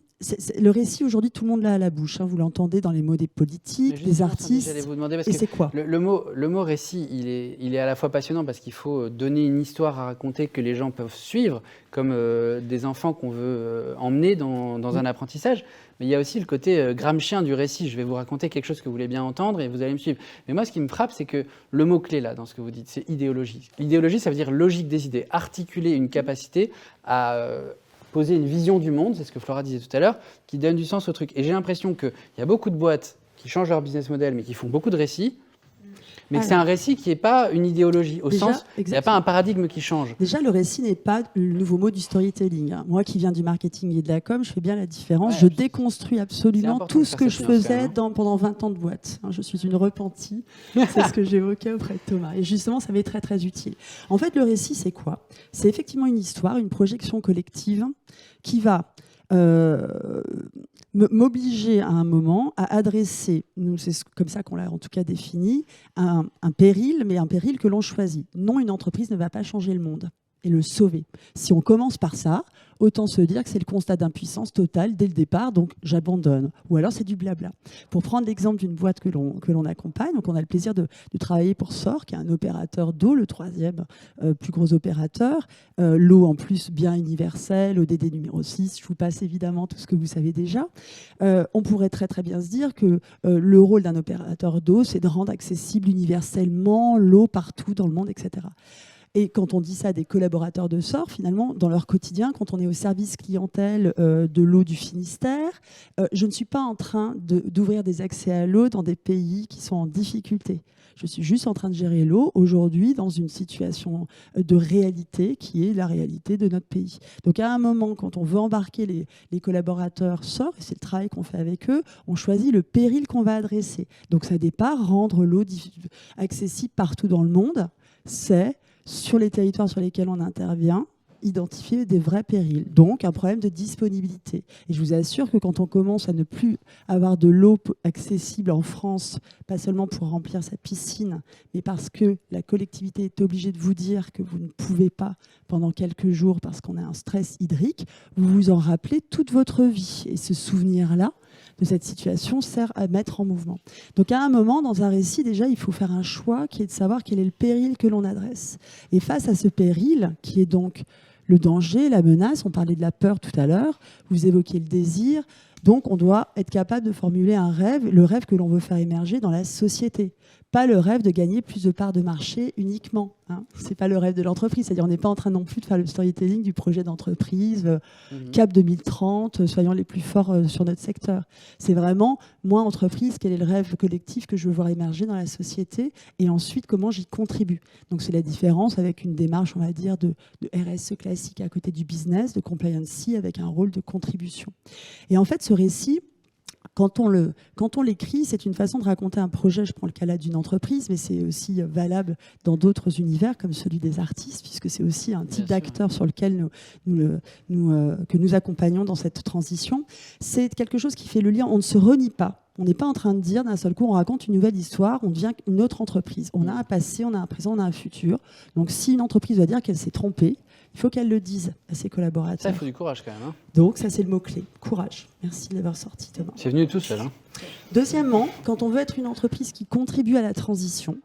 le récit, aujourd'hui, tout le monde l'a à la bouche. Vous l'entendez dans les mots des politiques, des artistes. J'allais vous demander, parce Et que c'est quoi le mot récit, il est à la fois passionnant parce qu'il faut donner une histoire à raconter que les gens peuvent suivre, comme des enfants qu'on veut emmener dans un apprentissage. Mais il y a aussi le côté gramscien du récit. Je vais vous raconter quelque chose que vous voulez bien entendre et vous allez me suivre. Mais moi, ce qui me frappe, c'est que le mot-clé, là, dans ce que vous dites, c'est idéologie. L'idéologie, ça veut dire logique des idées, articuler une capacité à poser une vision du monde, c'est ce que Flora disait tout à l'heure, qui donne du sens au truc. Et j'ai l'impression qu'il y a beaucoup de boîtes qui changent leur business model, mais qui font beaucoup de récits, mais que c'est un récit qui n'est pas une idéologie, au sens, il n'y a pas un paradigme qui change. Déjà, le récit n'est pas le nouveau mot du storytelling. Moi qui viens du marketing et de la com, je fais bien la différence. Je déconstruis absolument tout ce que je faisais pendant 20 ans de boîte. Je suis une repentie, c'est ce que j'évoquais auprès de Thomas. Et justement, ça m'est très très utile. En fait, le récit, c'est quoi? C'est effectivement une histoire, une projection collective qui va m'obliger à un moment à adresser, nous c'est comme ça qu'on l'a en tout cas défini, un péril, mais un péril que l'on choisit. Non, une entreprise ne va pas changer le monde et le sauver. Si on commence par ça, autant se dire que c'est le constat d'impuissance totale dès le départ, donc j'abandonne. Ou alors c'est du blabla. Pour prendre l'exemple d'une boîte que l'on accompagne, donc on a le plaisir de travailler pour SOR, qui est un opérateur d'eau, le 3e plus gros opérateur. L'eau en plus bien universelle, ODD numéro 6, je vous passe évidemment tout ce que vous savez déjà. On pourrait très très bien se dire que le rôle d'un opérateur d'eau, c'est de rendre accessible universellement l'eau partout dans le monde, etc. Et quand on dit ça à des collaborateurs de SOR, finalement, dans leur quotidien, quand on est au service clientèle de l'eau du Finistère, je ne suis pas en train d'ouvrir des accès à l'eau dans des pays qui sont en difficulté. Je suis juste en train de gérer l'eau aujourd'hui dans une situation de réalité qui est la réalité de notre pays. Donc à un moment, quand on veut embarquer les collaborateurs SOR, et c'est le travail qu'on fait avec eux, on choisit le péril qu'on va adresser. Donc ça départ, rendre l'eau accessible partout dans le monde, c'est sur les territoires sur lesquels on intervient, identifier des vrais périls. Donc, un problème de disponibilité. Et je vous assure que quand on commence à ne plus avoir de l'eau accessible en France, pas seulement pour remplir sa piscine, mais parce que la collectivité est obligée de vous dire que vous ne pouvez pas pendant quelques jours parce qu'on a un stress hydrique, vous vous en rappelez toute votre vie. Et ce souvenir-là de cette situation sert à mettre en mouvement. Donc à un moment, dans un récit, déjà, il faut faire un choix qui est de savoir quel est le péril que l'on adresse. Et face à ce péril, qui est donc le danger, la menace, on parlait de la peur tout à l'heure, vous évoquiez le désir, donc on doit être capable de formuler un rêve, le rêve que l'on veut faire émerger dans la société. Pas le rêve de gagner plus de parts de marché uniquement. Ce n'est pas le rêve de l'entreprise. C'est-à-dire on n'est pas en train non plus de faire le storytelling du projet d'entreprise, Cap 2030, soyons les plus forts sur notre secteur. C'est vraiment, moi, entreprise, quel est le rêve collectif que je veux voir émerger dans la société et ensuite, comment j'y contribue. Donc c'est la différence avec une démarche, on va dire, de RSE classique à côté du business, de compliance avec un rôle de contribution. Et en fait, ce récit, quand on l'écrit, c'est une façon de raconter un projet. Je prends le cas là d'une entreprise, mais c'est aussi valable dans d'autres univers, comme celui des artistes, puisque c'est aussi un type d'acteur sur lequel que nous accompagnons dans cette transition. C'est quelque chose qui fait le lien. On ne se renie pas. On n'est pas en train de dire d'un seul coup, on raconte une nouvelle histoire, on devient une autre entreprise. On a un passé, on a un présent, on a un futur. Donc si une entreprise doit dire qu'elle s'est trompée, il faut qu'elle le dise à ses collaborateurs. Ça, il faut du courage quand même. Donc ça, c'est le mot-clé. Courage. Merci de l'avoir sorti, Thomas. C'est venu tout seul. Deuxièmement, quand on veut être une entreprise qui contribue à la transition,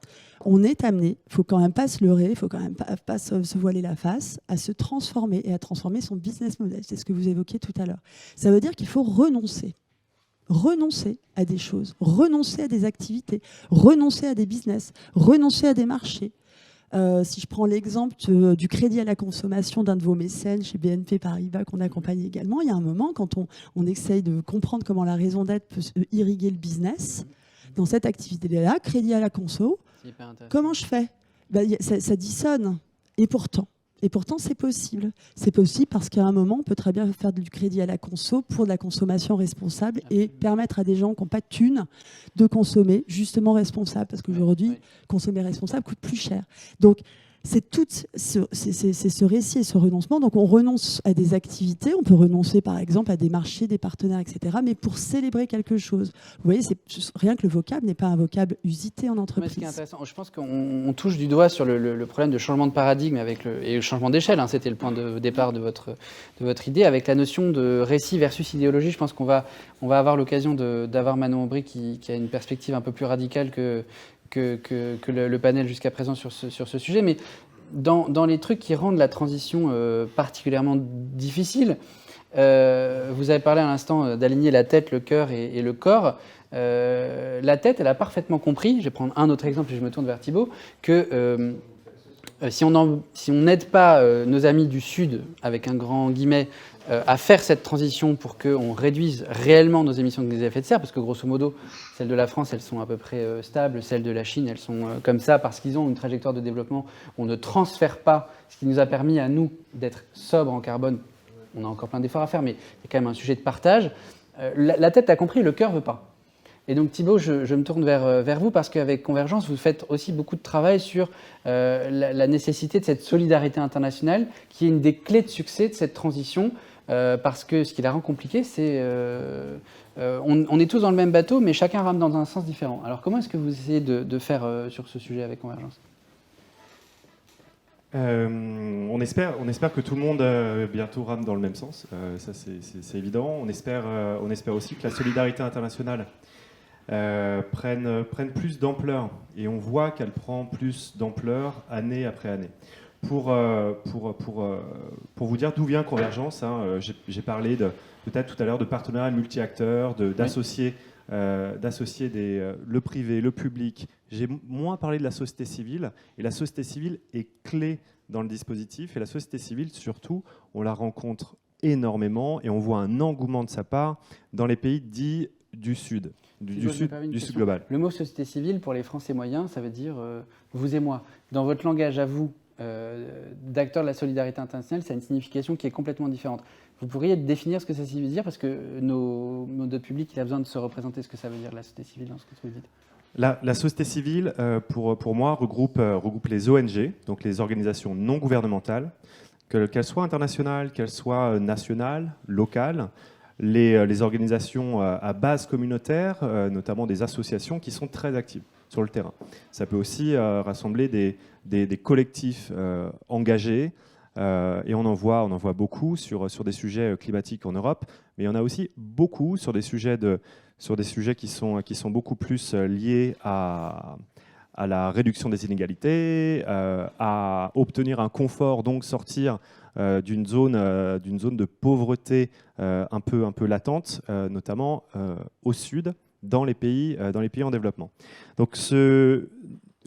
on est amené, il ne faut quand même pas se leurrer, il ne faut quand même pas se voiler la face, à se transformer et à transformer son business model. C'est ce que vous évoquiez tout à l'heure. Ça veut dire qu'il faut renoncer à des choses, renoncer à des activités, renoncer à des business, renoncer à des marchés. Si je prends l'exemple du crédit à la consommation d'un de vos mécènes chez BNP Paribas qu'on accompagne également, il y a un moment quand on essaye de comprendre comment la raison d'être peut irriguer le business, dans cette activité-là, crédit à la conso, comment je fais ? Ça dissonne. Et pourtant, c'est possible. C'est possible parce qu'à un moment, on peut très bien faire du crédit à la conso pour de la consommation responsable et permettre à des gens qui n'ont pas de thunes de consommer justement responsable. Parce qu'aujourd'hui, consommer responsable coûte plus cher. Donc, c'est ce récit et ce renoncement. Donc, on renonce à des activités. On peut renoncer, par exemple, à des marchés, des partenaires, etc. Mais pour célébrer quelque chose. Vous voyez, rien que le vocable n'est pas un vocable usité en entreprise. Mais ce qui est intéressant, je pense qu'on touche du doigt sur le problème de changement de paradigme et le changement d'échelle. C'était le point de départ de votre idée. Avec la notion de récit versus idéologie, je pense qu'on va avoir l'occasion d'avoir Manon Aubry qui a une perspective un peu plus radicale que le panel jusqu'à présent sur ce sujet. Mais dans les trucs qui rendent la transition particulièrement difficile, vous avez parlé à l'instant d'aligner la tête, le cœur et le corps. La tête, elle a parfaitement compris, je vais prendre un autre exemple et je me tourne vers Thibaut, que si on n'aide pas nos amis du Sud, avec un grand guillemet, à faire cette transition pour qu'on réduise réellement nos émissions de gaz à effet de serre, parce que grosso modo, celles de la France, elles sont à peu près stables, celles de la Chine, elles sont comme ça, parce qu'ils ont une trajectoire de développement où on ne transfère pas, ce qui nous a permis à nous d'être sobres en carbone. On a encore plein d'efforts à faire, mais il y a quand même un sujet de partage. La tête a compris, le cœur ne veut pas. Et donc Thibaut, je me tourne vers vous parce qu'avec Convergence, vous faites aussi beaucoup de travail sur la nécessité de cette solidarité internationale qui est une des clés de succès de cette transition parce que ce qui la rend compliquée, c'est on est tous dans le même bateau mais chacun rame dans un sens différent. Alors comment est-ce que vous essayez de faire sur ce sujet avec Convergence ? On espère que tout le monde bientôt rame dans le même sens, ça c'est évident. On espère aussi que la solidarité internationale prenne plus d'ampleur, et on voit qu'elle prend plus d'ampleur année après année. Pour vous dire d'où vient Convergence, hein, j'ai parlé peut-être tout à l'heure de partenariats multi-acteurs, d'associer le privé, le public. J'ai moins parlé de la société civile, et la société civile est clé dans le dispositif, et la société civile, surtout, on la rencontre énormément, et on voit un engouement de sa part dans les pays dits du Sud. Du sud global. Le mot société civile, pour les Français moyens, ça veut dire vous et moi. Dans votre langage à vous, d'acteurs de la solidarité internationale, ça a une signification qui est complètement différente. Vous pourriez définir ce que ça veut dire, parce que notre public il a besoin de se représenter ce que ça veut dire, la société civile, dans ce que vous dites. La société civile, pour moi, regroupe les ONG, donc les organisations non gouvernementales, qu'elles soient internationales, qu'elles soient nationales, locales, les organisations à base communautaire, notamment des associations qui sont très actives sur le terrain. Ça peut aussi rassembler des collectifs engagés, et on en voit beaucoup sur des sujets climatiques en Europe, mais il y en a aussi beaucoup sur des sujets qui sont beaucoup plus liés à la réduction des inégalités, à obtenir un confort, donc sortir d'une zone de pauvreté un peu latente, notamment au sud, dans les pays en développement. Donc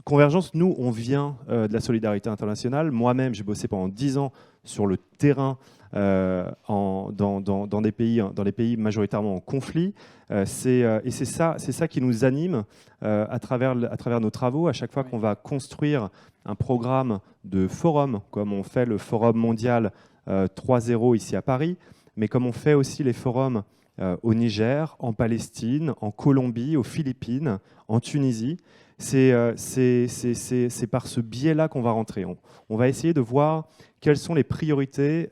Convergence, nous, on vient de la solidarité internationale. Moi-même, j'ai bossé pendant 10 ans sur le terrain dans les pays majoritairement en conflit. Et c'est ça qui nous anime à travers nos travaux. À chaque fois qu'on va construire un programme de forum, comme on fait le Forum mondial 3.0 ici à Paris, mais comme on fait aussi les forums au Niger, en Palestine, en Colombie, aux Philippines, en Tunisie, c'est par ce biais-là qu'on va rentrer. On va essayer de voir quelles sont les priorités,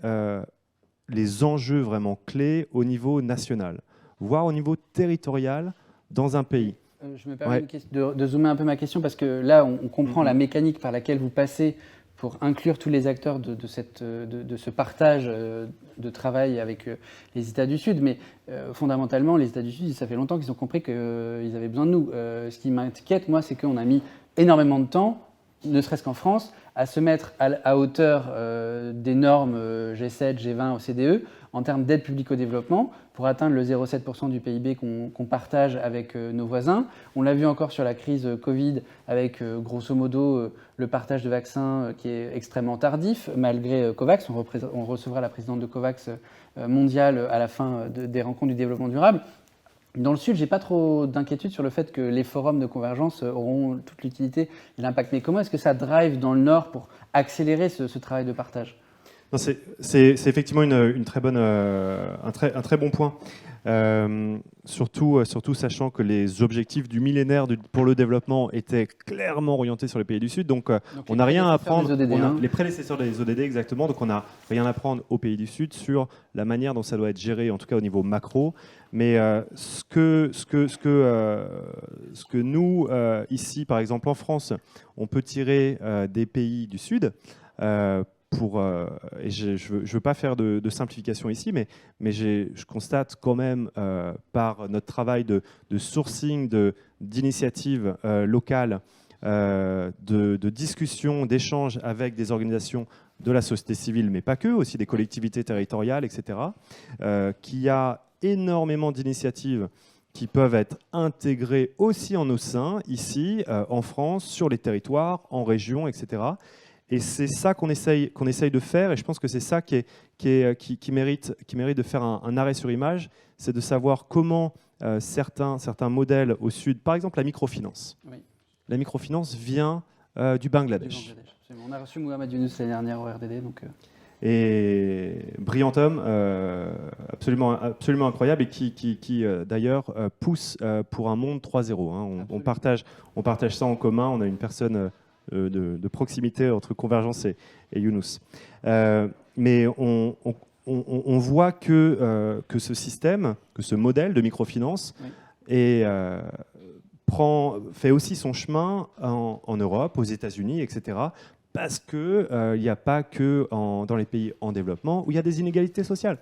les enjeux vraiment clés au niveau national, voire au niveau territorial dans un pays. Je me permets de zoomer un peu ma question, parce que là, on comprend la mécanique par laquelle vous passez pour inclure tous les acteurs de ce partage de travail avec les États du Sud. Mais fondamentalement, les États du Sud, ça fait longtemps qu'ils ont compris qu'ils avaient besoin de nous. Ce qui m'inquiète, moi, c'est qu'on a mis énormément de temps, ne serait-ce qu'en France, à se mettre à hauteur des normes G7, G20, OCDE, en termes d'aide publique au développement, pour atteindre le 0,7% du PIB qu'on partage avec nos voisins. On l'a vu encore sur la crise Covid, avec grosso modo le partage de vaccins qui est extrêmement tardif, malgré COVAX. On recevra la présidente de COVAX mondiale à la fin des rencontres du développement durable. Dans le Sud, je n'ai pas trop d'inquiétude sur le fait que les forums de convergence auront toute l'utilité et l'impact. Mais comment est-ce que ça drive dans le Nord pour accélérer ce travail de partage ? Non, c'est effectivement un très bon point. Surtout sachant que les objectifs du millénaire pour le développement étaient clairement orientés sur les pays du Sud. Donc on n'a rien à apprendre. Les prédécesseurs des ODD, exactement. Donc on n'a rien à apprendre aux pays du Sud sur la manière dont ça doit être géré, en tout cas au niveau macro. Mais ce que nous, ici, par exemple en France, on peut tirer des pays du Sud, et je ne veux pas faire de simplification ici, mais je constate quand même par notre travail de sourcing, d'initiatives locales, de discussions, d'échanges avec des organisations de la société civile, mais pas que, aussi des collectivités territoriales, etc., qu'il y a énormément d'initiatives qui peuvent être intégrées aussi en nos seins, ici, en France, sur les territoires, en région, etc., Et c'est ça qu'on essaye de faire, et je pense que c'est ça qui mérite de faire un arrêt sur image, c'est de savoir comment certains modèles au sud, par exemple la microfinance. Oui. La microfinance vient du Bangladesh. On a reçu Mohamed Younous l'année dernière au RDD. Et brillant homme, absolument incroyable, et qui d'ailleurs pousse pour un monde 3.0. Hein. On partage ça en commun, on a une personne de proximité entre Convergence et Younous. Mais on voit que ce système, que ce modèle de microfinance fait aussi son chemin en Europe, aux États-Unis, etc. Parce qu'il n'y a pas que dans les pays en développement où il y a des inégalités sociales.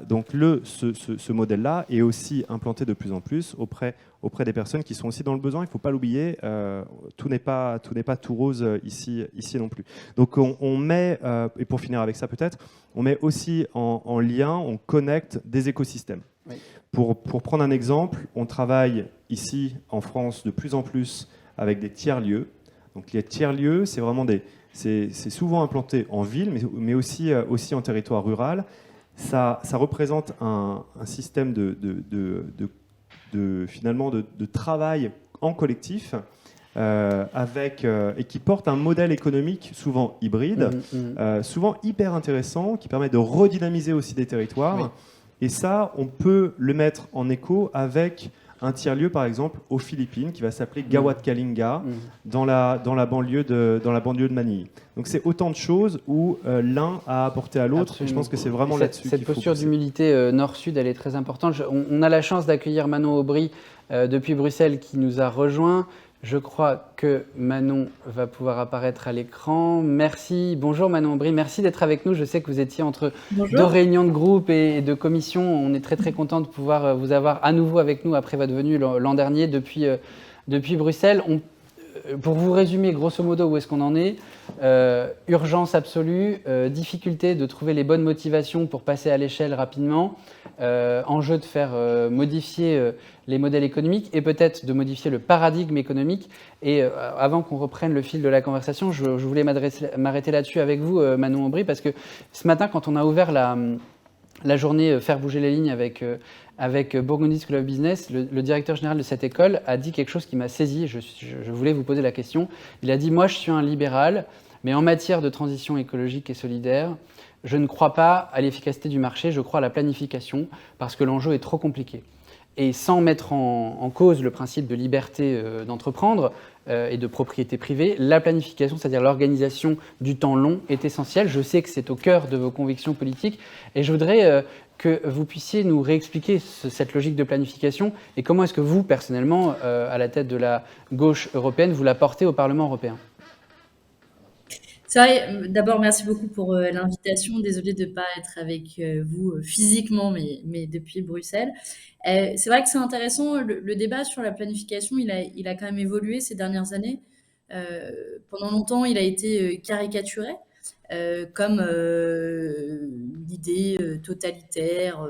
Donc ce modèle-là est aussi implanté de plus en plus auprès des personnes qui sont aussi dans le besoin. Il ne faut pas l'oublier, tout n'est pas tout rose ici non plus. Donc on met, et pour finir avec ça peut-être, on met aussi en lien, on connecte des écosystèmes. Oui. Pour prendre un exemple, on travaille ici en France de plus en plus avec des tiers-lieux. Donc les tiers-lieux, c'est vraiment c'est souvent implanté en ville, mais aussi en territoire rural. Ça représente un système finalement de travail en collectif et qui porte un modèle économique souvent hybride, souvent hyper intéressant, qui permet de redynamiser aussi des territoires. Oui. Et ça, on peut le mettre en écho avec un tiers-lieu, par exemple, aux Philippines, qui va s'appeler Gawat Kalinga, dans la banlieue de Manille. Donc c'est autant de choses où l'un a apporté à l'autre. Et je pense que c'est vraiment là-dessus cette posture d'humilité nord-sud, elle est très importante. On a la chance d'accueillir Manon Aubry depuis Bruxelles, qui nous a rejoints. Je crois que Manon va pouvoir apparaître à l'écran. Merci. Bonjour Manon Aubry, merci d'être avec nous. Je sais que vous étiez entre deux réunions de groupe et de commission. On est très très content de pouvoir vous avoir à nouveau avec nous après votre venue l'an dernier depuis Bruxelles. Pour vous résumer grosso modo où est-ce qu'on en est, urgence absolue, difficulté de trouver les bonnes motivations pour passer à l'échelle rapidement, enjeu de faire modifier les modèles économiques et peut-être de modifier le paradigme économique. Et avant qu'on reprenne le fil de la conversation, je voulais m'arrêter là-dessus avec vous, Manon Aubry, parce que ce matin, quand on a ouvert la journée Faire bouger les lignes avec Burgundy School of Business, le directeur général de cette école a dit quelque chose qui m'a saisi. Je voulais vous poser la question. Il a dit « Moi, je suis un libéral, mais en matière de transition écologique et solidaire, je ne crois pas à l'efficacité du marché, je crois à la planification, parce que l'enjeu est trop compliqué. » Et sans mettre en cause le principe de liberté d'entreprendre et de propriété privée, la planification, c'est-à-dire l'organisation du temps long, est essentielle. Je sais que c'est au cœur de vos convictions politiques et je voudrais que vous puissiez nous réexpliquer cette logique de planification et comment est-ce que vous, personnellement, à la tête de la gauche européenne, vous la portez au Parlement européen. C'est vrai, d'abord, merci beaucoup pour l'invitation. Désolée de ne pas être avec vous physiquement, mais depuis Bruxelles. C'est vrai que c'est intéressant, le débat sur la planification, il a quand même évolué ces dernières années. Pendant longtemps, il a été caricaturé comme l'idée totalitaire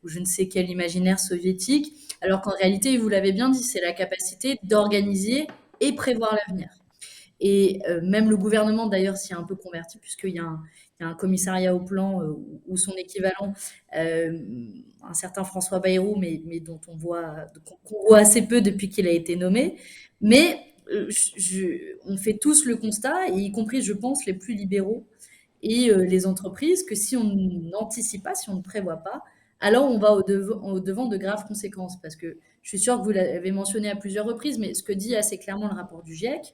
ou je ne sais quel imaginaire soviétique, alors qu'en réalité, vous l'avez bien dit, c'est la capacité d'organiser et prévoir l'avenir. Et même le gouvernement, d'ailleurs, s'y est un peu converti, puisqu'il y a un commissariat au plan ou son équivalent, un certain François Bayrou, mais dont qu'on voit assez peu depuis qu'il a été nommé. Mais on fait tous le constat, y compris, je pense, les plus libéraux et les entreprises, que si on n'anticipe pas, si on ne prévoit pas, alors on va au devant de graves conséquences. Parce que je suis sûre que vous l'avez mentionné à plusieurs reprises, mais ce que dit assez clairement le rapport du GIEC,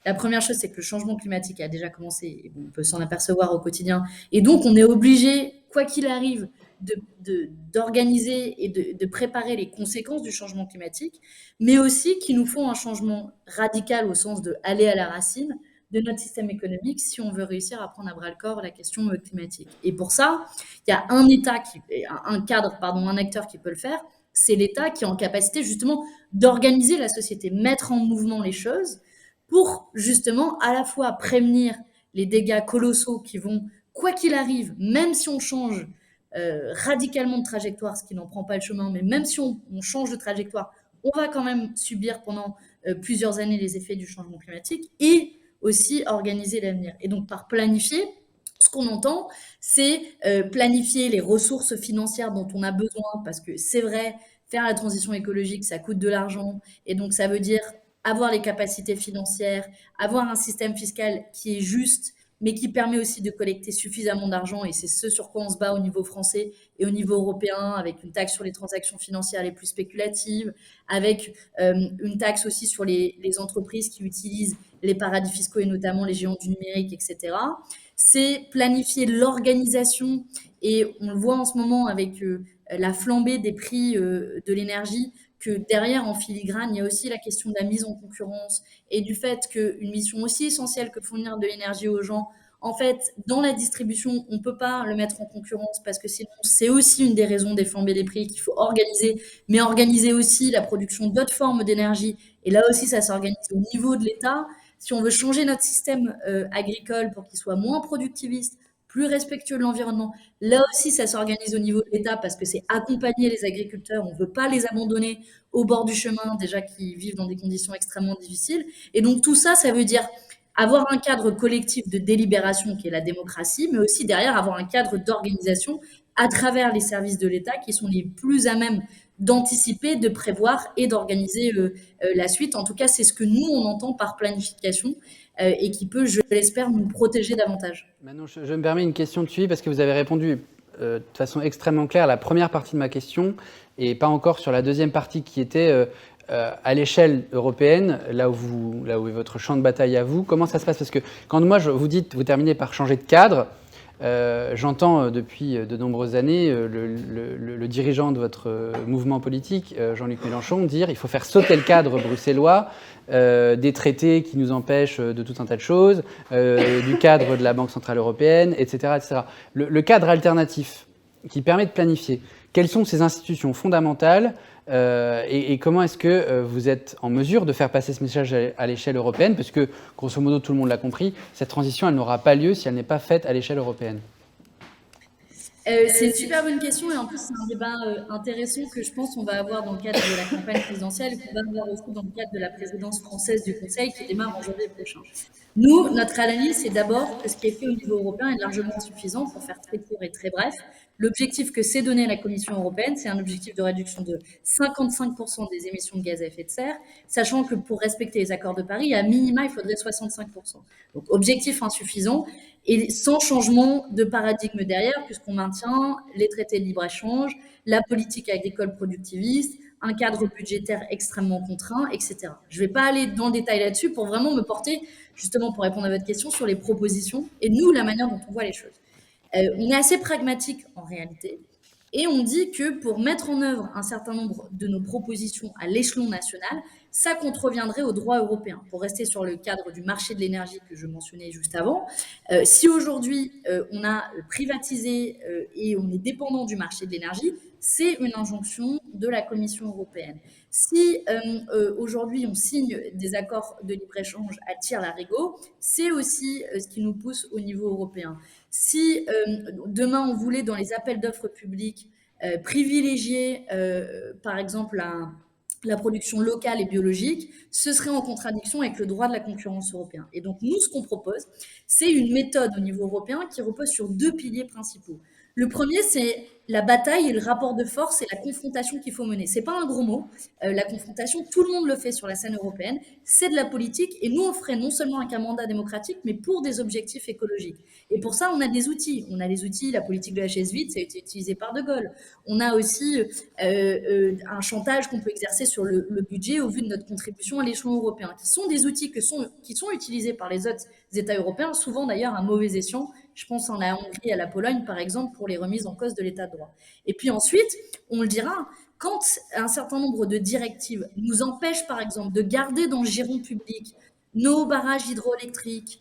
la première chose, c'est que le changement climatique a déjà commencé, et on peut s'en apercevoir au quotidien. Et donc, on est obligé, quoi qu'il arrive, d'organiser et de préparer les conséquences du changement climatique, mais aussi qu'il nous faut un changement radical au sens d'aller à la racine de notre système économique si on veut réussir à prendre à bras-le-corps la question climatique. Et pour ça, il y a un acteur qui peut le faire, c'est l'État qui est en capacité justement d'organiser la société, mettre en mouvement les choses, pour justement à la fois prévenir les dégâts colossaux qui vont, quoi qu'il arrive, même si on change radicalement de trajectoire, ce qui n'en prend pas le chemin, mais même si on change de trajectoire, on va quand même subir pendant plusieurs années les effets du changement climatique, et aussi organiser l'avenir. Et donc, par planifier, ce qu'on entend, c'est planifier les ressources financières dont on a besoin, parce que c'est vrai, faire la transition écologique, ça coûte de l'argent, et donc ça veut dire avoir les capacités financières, avoir un système fiscal qui est juste, mais qui permet aussi de collecter suffisamment d'argent, et c'est ce sur quoi on se bat au niveau français et au niveau européen, avec une taxe sur les transactions financières les plus spéculatives, avec une taxe aussi sur les entreprises qui utilisent les paradis fiscaux et notamment les géants du numérique, etc. C'est planifier l'organisation, et on le voit en ce moment avec la flambée des prix de l'énergie, que derrière, en filigrane, il y a aussi la question de la mise en concurrence et du fait qu'une mission aussi essentielle que fournir de l'énergie aux gens, en fait, dans la distribution, on ne peut pas le mettre en concurrence parce que sinon, c'est aussi une des raisons des flambées des prix qu'il faut organiser, mais organiser aussi la production d'autres formes d'énergie. Et là aussi, ça s'organise au niveau de l'État. Si on veut changer notre système agricole pour qu'il soit moins productiviste, plus respectueux de l'environnement, là aussi, ça s'organise au niveau de l'État parce que c'est accompagner les agriculteurs. On ne veut pas les abandonner au bord du chemin, déjà qui vivent dans des conditions extrêmement difficiles. Et donc, tout ça, ça veut dire avoir un cadre collectif de délibération qui est la démocratie, mais aussi derrière avoir un cadre d'organisation à travers les services de l'État qui sont les plus à même d'anticiper, de prévoir et d'organiser la suite. En tout cas, c'est ce que nous, on entend par planification et qui peut, je l'espère, nous protéger davantage. Maintenant, je me permets une question de suivi parce que vous avez répondu de façon extrêmement claire à la première partie de ma question et pas encore sur la deuxième partie qui était à l'échelle européenne, là où est votre champ de bataille à vous. Comment ça se passe? Parce que quand vous terminez par changer de cadre, j'entends depuis de nombreuses années le dirigeant de votre mouvement politique, Jean-Luc Mélenchon, dire qu'il faut faire sauter le cadre bruxellois, des traités qui nous empêchent de tout un tas de choses, du cadre de la Banque Centrale Européenne, etc. etc. Le cadre alternatif qui permet de planifier, quelles sont ces institutions fondamentales et comment est-ce que vous êtes en mesure de faire passer ce message à l'échelle européenne? Parce que, grosso modo, tout le monde l'a compris, cette transition, elle n'aura pas lieu si elle n'est pas faite à l'échelle européenne. C'est une super bonne question et en plus c'est un débat intéressant que je pense qu'on va avoir dans le cadre de la campagne présidentielle et qu'on va avoir aussi dans le cadre de la présidence française du Conseil qui démarre en janvier prochain. Nous, notre analyse, c'est d'abord que ce qui est fait au niveau européen est largement insuffisant. Pour faire très court et très bref, l'objectif que s'est donné la Commission européenne, c'est un objectif de réduction de 55% des émissions de gaz à effet de serre, sachant que pour respecter les accords de Paris, à minima, il faudrait 65%. Donc, objectif insuffisant et sans changement de paradigme derrière, puisqu'on maintient les traités de libre-échange, la politique agricole productiviste, un cadre budgétaire extrêmement contraint, etc. Je ne vais pas aller dans le détail là-dessus pour vraiment me porter, justement pour répondre à votre question, sur les propositions et nous, la manière dont on voit les choses. On est assez pragmatique en réalité et on dit que pour mettre en œuvre un certain nombre de nos propositions à l'échelon national, ça contreviendrait au droit européen. Pour rester sur le cadre du marché de l'énergie que je mentionnais juste avant, si aujourd'hui on a privatisé et on est dépendant du marché de l'énergie, c'est une injonction de la Commission européenne. Si aujourd'hui on signe des accords de libre-échange à tire-larigot, c'est aussi ce qui nous pousse au niveau européen. Si demain on voulait dans les appels d'offres publics privilégier par exemple la production locale et biologique, ce serait en contradiction avec le droit de la concurrence européen. Et donc nous, ce qu'on propose, c'est une méthode au niveau européen qui repose sur deux piliers principaux. Le premier, c'est la bataille et le rapport de force et la confrontation qu'il faut mener. C'est pas un gros mot. La confrontation, tout le monde le fait sur la scène européenne. C'est de la politique et nous, on le ferait non seulement avec un mandat démocratique, mais pour des objectifs écologiques. Et pour ça, on a des outils. On a les outils, la politique de la chaise vide, ça a été utilisé par De Gaulle. On a aussi un chantage qu'on peut exercer sur le budget au vu de notre contribution à l'échelon européen, qui sont des outils qui sont utilisés par les autres États européens, souvent d'ailleurs à mauvais escient. Je pense en la Hongrie et à la Pologne, par exemple, pour les remises en cause de l'état de droit. Et puis ensuite, on le dira, quand un certain nombre de directives nous empêchent, par exemple, de garder dans le giron public nos barrages hydroélectriques,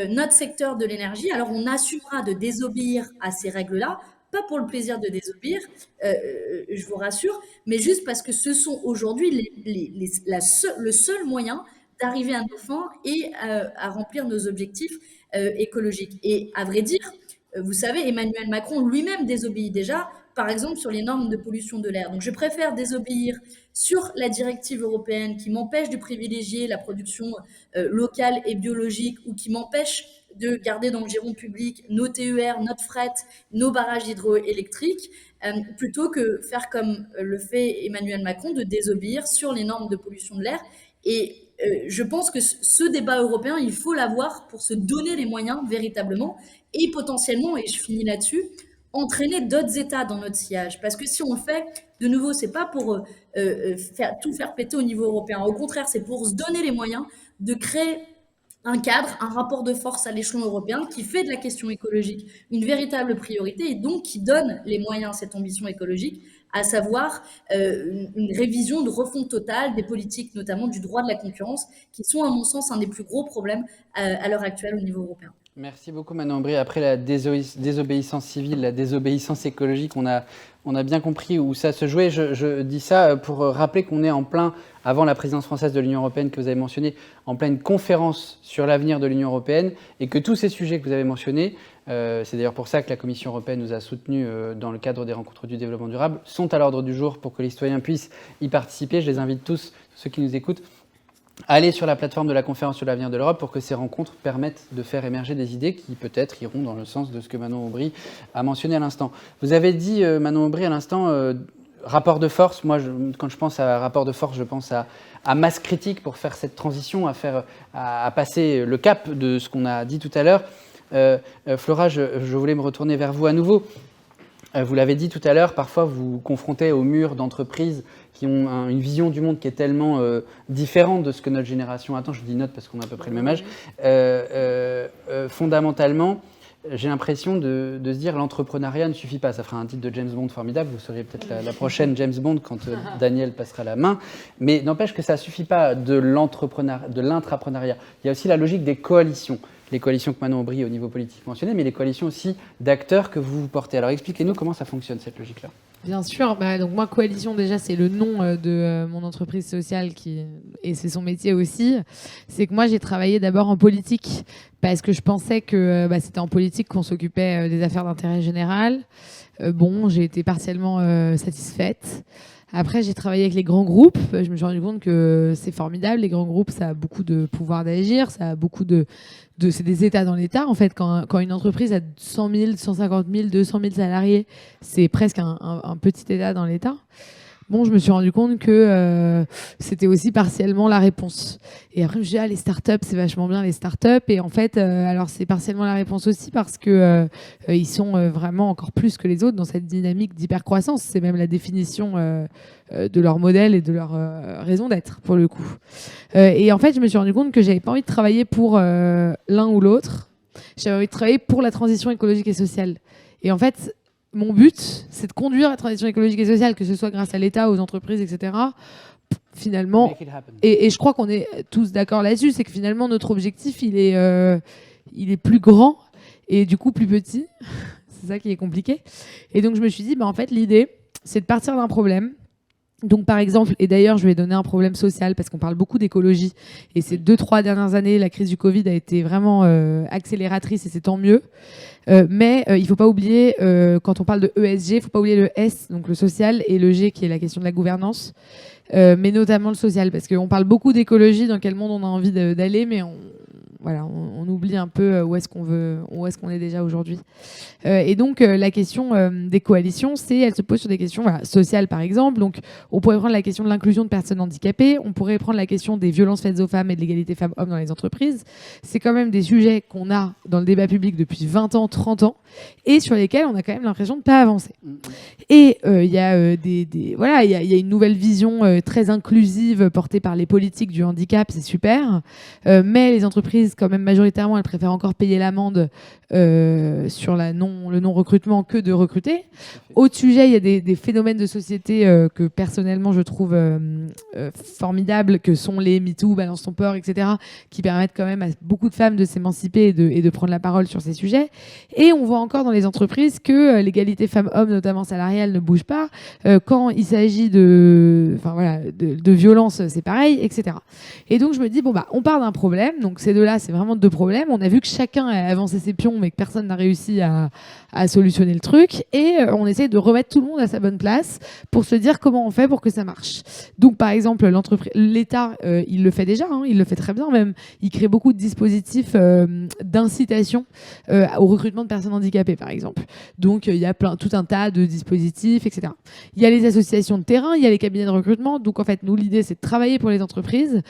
notre secteur de l'énergie, alors on assumera de désobéir à ces règles-là, pas pour le plaisir de désobéir, je vous rassure, mais juste parce que ce sont aujourd'hui le seul moyen d'arriver à nos fins et à remplir nos objectifs écologiques. Et à vrai dire, vous savez, Emmanuel Macron lui-même désobéit déjà, par exemple sur les normes de pollution de l'air. Donc je préfère désobéir sur la directive européenne qui m'empêche de privilégier la production locale et biologique, ou qui m'empêche de garder dans le giron public nos TER, notre fret, nos barrages hydroélectriques, plutôt que faire comme le fait Emmanuel Macron, de désobéir sur les normes de pollution de l'air. Et je pense que ce débat européen, il faut l'avoir pour se donner les moyens véritablement, et potentiellement, et je finis là-dessus, entraîner d'autres États dans notre sillage. Parce que si on le fait, de nouveau, c'est pas pour tout faire péter au niveau européen. Au contraire, c'est pour se donner les moyens de créer un cadre, un rapport de force à l'échelon européen qui fait de la question écologique une véritable priorité, et donc qui donne les moyens à cette ambition écologique, à savoir une révision, de refonte totale des politiques, notamment du droit de la concurrence, qui sont à mon sens un des plus gros problèmes à l'heure actuelle au niveau européen. Merci beaucoup Manon Aubry. Après la désobéissance civile, la désobéissance écologique, on a bien compris où ça se jouait. Je dis ça pour rappeler qu'on est en plein, avant la présidence française de l'Union européenne que vous avez mentionné, en pleine conférence sur l'avenir de l'Union européenne, et que tous ces sujets que vous avez mentionnés, c'est d'ailleurs pour ça que la Commission européenne nous a soutenus dans le cadre des rencontres du développement durable, sont à l'ordre du jour pour que les citoyens puissent y participer. Je les invite tous, ceux qui nous écoutent, aller sur la plateforme de la conférence sur l'avenir de l'Europe pour que ces rencontres permettent de faire émerger des idées qui peut-être iront dans le sens de ce que Manon Aubry a mentionné à l'instant. Vous avez dit, Manon Aubry, à l'instant, rapport de force. Moi, quand je pense à rapport de force, je pense à masse critique pour faire cette transition, à passer le cap de ce qu'on a dit tout à l'heure. Flora, je voulais me retourner vers vous à nouveau. Vous l'avez dit tout à l'heure, parfois vous vous confrontez au mur d'entreprises qui ont une vision du monde qui est tellement différente de ce que notre génération attend. Je dis notre parce qu'on a à peu près le même âge. Fondamentalement, j'ai l'impression de se dire l'entrepreneuriat ne suffit pas. Ça fera un titre de James Bond formidable. Vous serez peut-être la prochaine James Bond quand Daniel passera la main. Mais n'empêche que ça ne suffit pas de l'intrapreneuriat. Il y a aussi la logique des coalitions. Les coalitions que Manon Aubry au niveau politique mentionnait, mais les coalitions aussi d'acteurs que vous portez. Alors expliquez-nous comment ça fonctionne cette logique-là. Bien sûr, donc moi Coalition déjà c'est le nom de mon entreprise sociale et c'est son métier aussi. C'est que moi j'ai travaillé d'abord en politique parce que je pensais que c'était en politique qu'on s'occupait des affaires d'intérêt général. J'ai été partiellement satisfaite. Après, j'ai travaillé avec les grands groupes. Je me suis rendu compte que c'est formidable. Les grands groupes, ça a beaucoup de pouvoir d'agir. Ça a beaucoup c'est des États dans l'État. En fait, quand une entreprise a 100 000, 150 000, 200 000 salariés, c'est presque un petit État dans l'État. Je me suis rendu compte que c'était aussi partiellement la réponse. Et après, je me suis dit, les startups, c'est vachement bien les startups. Et en fait, alors c'est partiellement la réponse aussi parce que ils sont vraiment encore plus que les autres dans cette dynamique d'hypercroissance. C'est même la définition de leur modèle et de leur raison d'être, pour le coup. Et en fait, je me suis rendu compte que j'avais pas envie de travailler pour l'un ou l'autre. J'avais envie de travailler pour la transition écologique et sociale. Et en fait, mon but, c'est de conduire la transition écologique et sociale, que ce soit grâce à l'État, aux entreprises, etc. Finalement, et je crois qu'on est tous d'accord là-dessus, c'est que finalement notre objectif, il est plus grand et du coup plus petit. C'est ça qui est compliqué. Et donc je me suis dit, en fait, l'idée, c'est de partir d'un problème. Donc par exemple, et d'ailleurs je vais donner un problème social parce qu'on parle beaucoup d'écologie et ces 2-3 dernières années, la crise du Covid a été vraiment accélératrice et c'est tant mieux. Mais il ne faut pas oublier, quand on parle de ESG, il ne faut pas oublier le S, donc le social, et le G qui est la question de la gouvernance, mais notamment le social, parce qu'on parle beaucoup d'écologie, dans quel monde on a envie d'aller, mais on oublie un peu où est-ce qu'on est déjà aujourd'hui. Et donc la question des coalitions, elle se pose sur des questions sociales par exemple. Donc on pourrait prendre la question de l'inclusion de personnes handicapées, on pourrait prendre la question des violences faites aux femmes et de l'égalité femmes-hommes dans les entreprises. C'est quand même des sujets qu'on a dans le débat public depuis 20 ans, 30 ans, et sur lesquels on a quand même l'impression de ne pas avancer. Et il y a il y a une nouvelle vision très inclusive portée par les politiques du handicap, c'est super, mais les entreprises quand même majoritairement, elles préfèrent encore payer l'amende sur le non-recrutement que de recruter. Autre sujet, il y a des phénomènes de société que personnellement je trouve formidables, que sont les MeToo, Balance ton port, etc., qui permettent quand même à beaucoup de femmes de s'émanciper et de prendre la parole sur ces sujets. Et on voit encore dans les entreprises que l'égalité femmes-hommes, notamment salariale, ne bouge pas. Quand il s'agit de violence, c'est pareil, etc. Et donc je me dis, on part d'un problème, donc ces deux-là là, c'est vraiment 2 problèmes. On a vu que chacun a avancé ses pions, mais que personne n'a réussi à solutionner le truc. Et on essaie de remettre tout le monde à sa bonne place pour se dire comment on fait pour que ça marche. Donc, par exemple, l'État, il le fait déjà, hein, il le fait très bien même. Il crée beaucoup de dispositifs d'incitation au recrutement de personnes handicapées, par exemple. Donc, il y a tout un tas de dispositifs, etc. Il y a les associations de terrain, il y a les cabinets de recrutement. Donc, en fait, nous, l'idée, c'est de travailler pour les entreprises,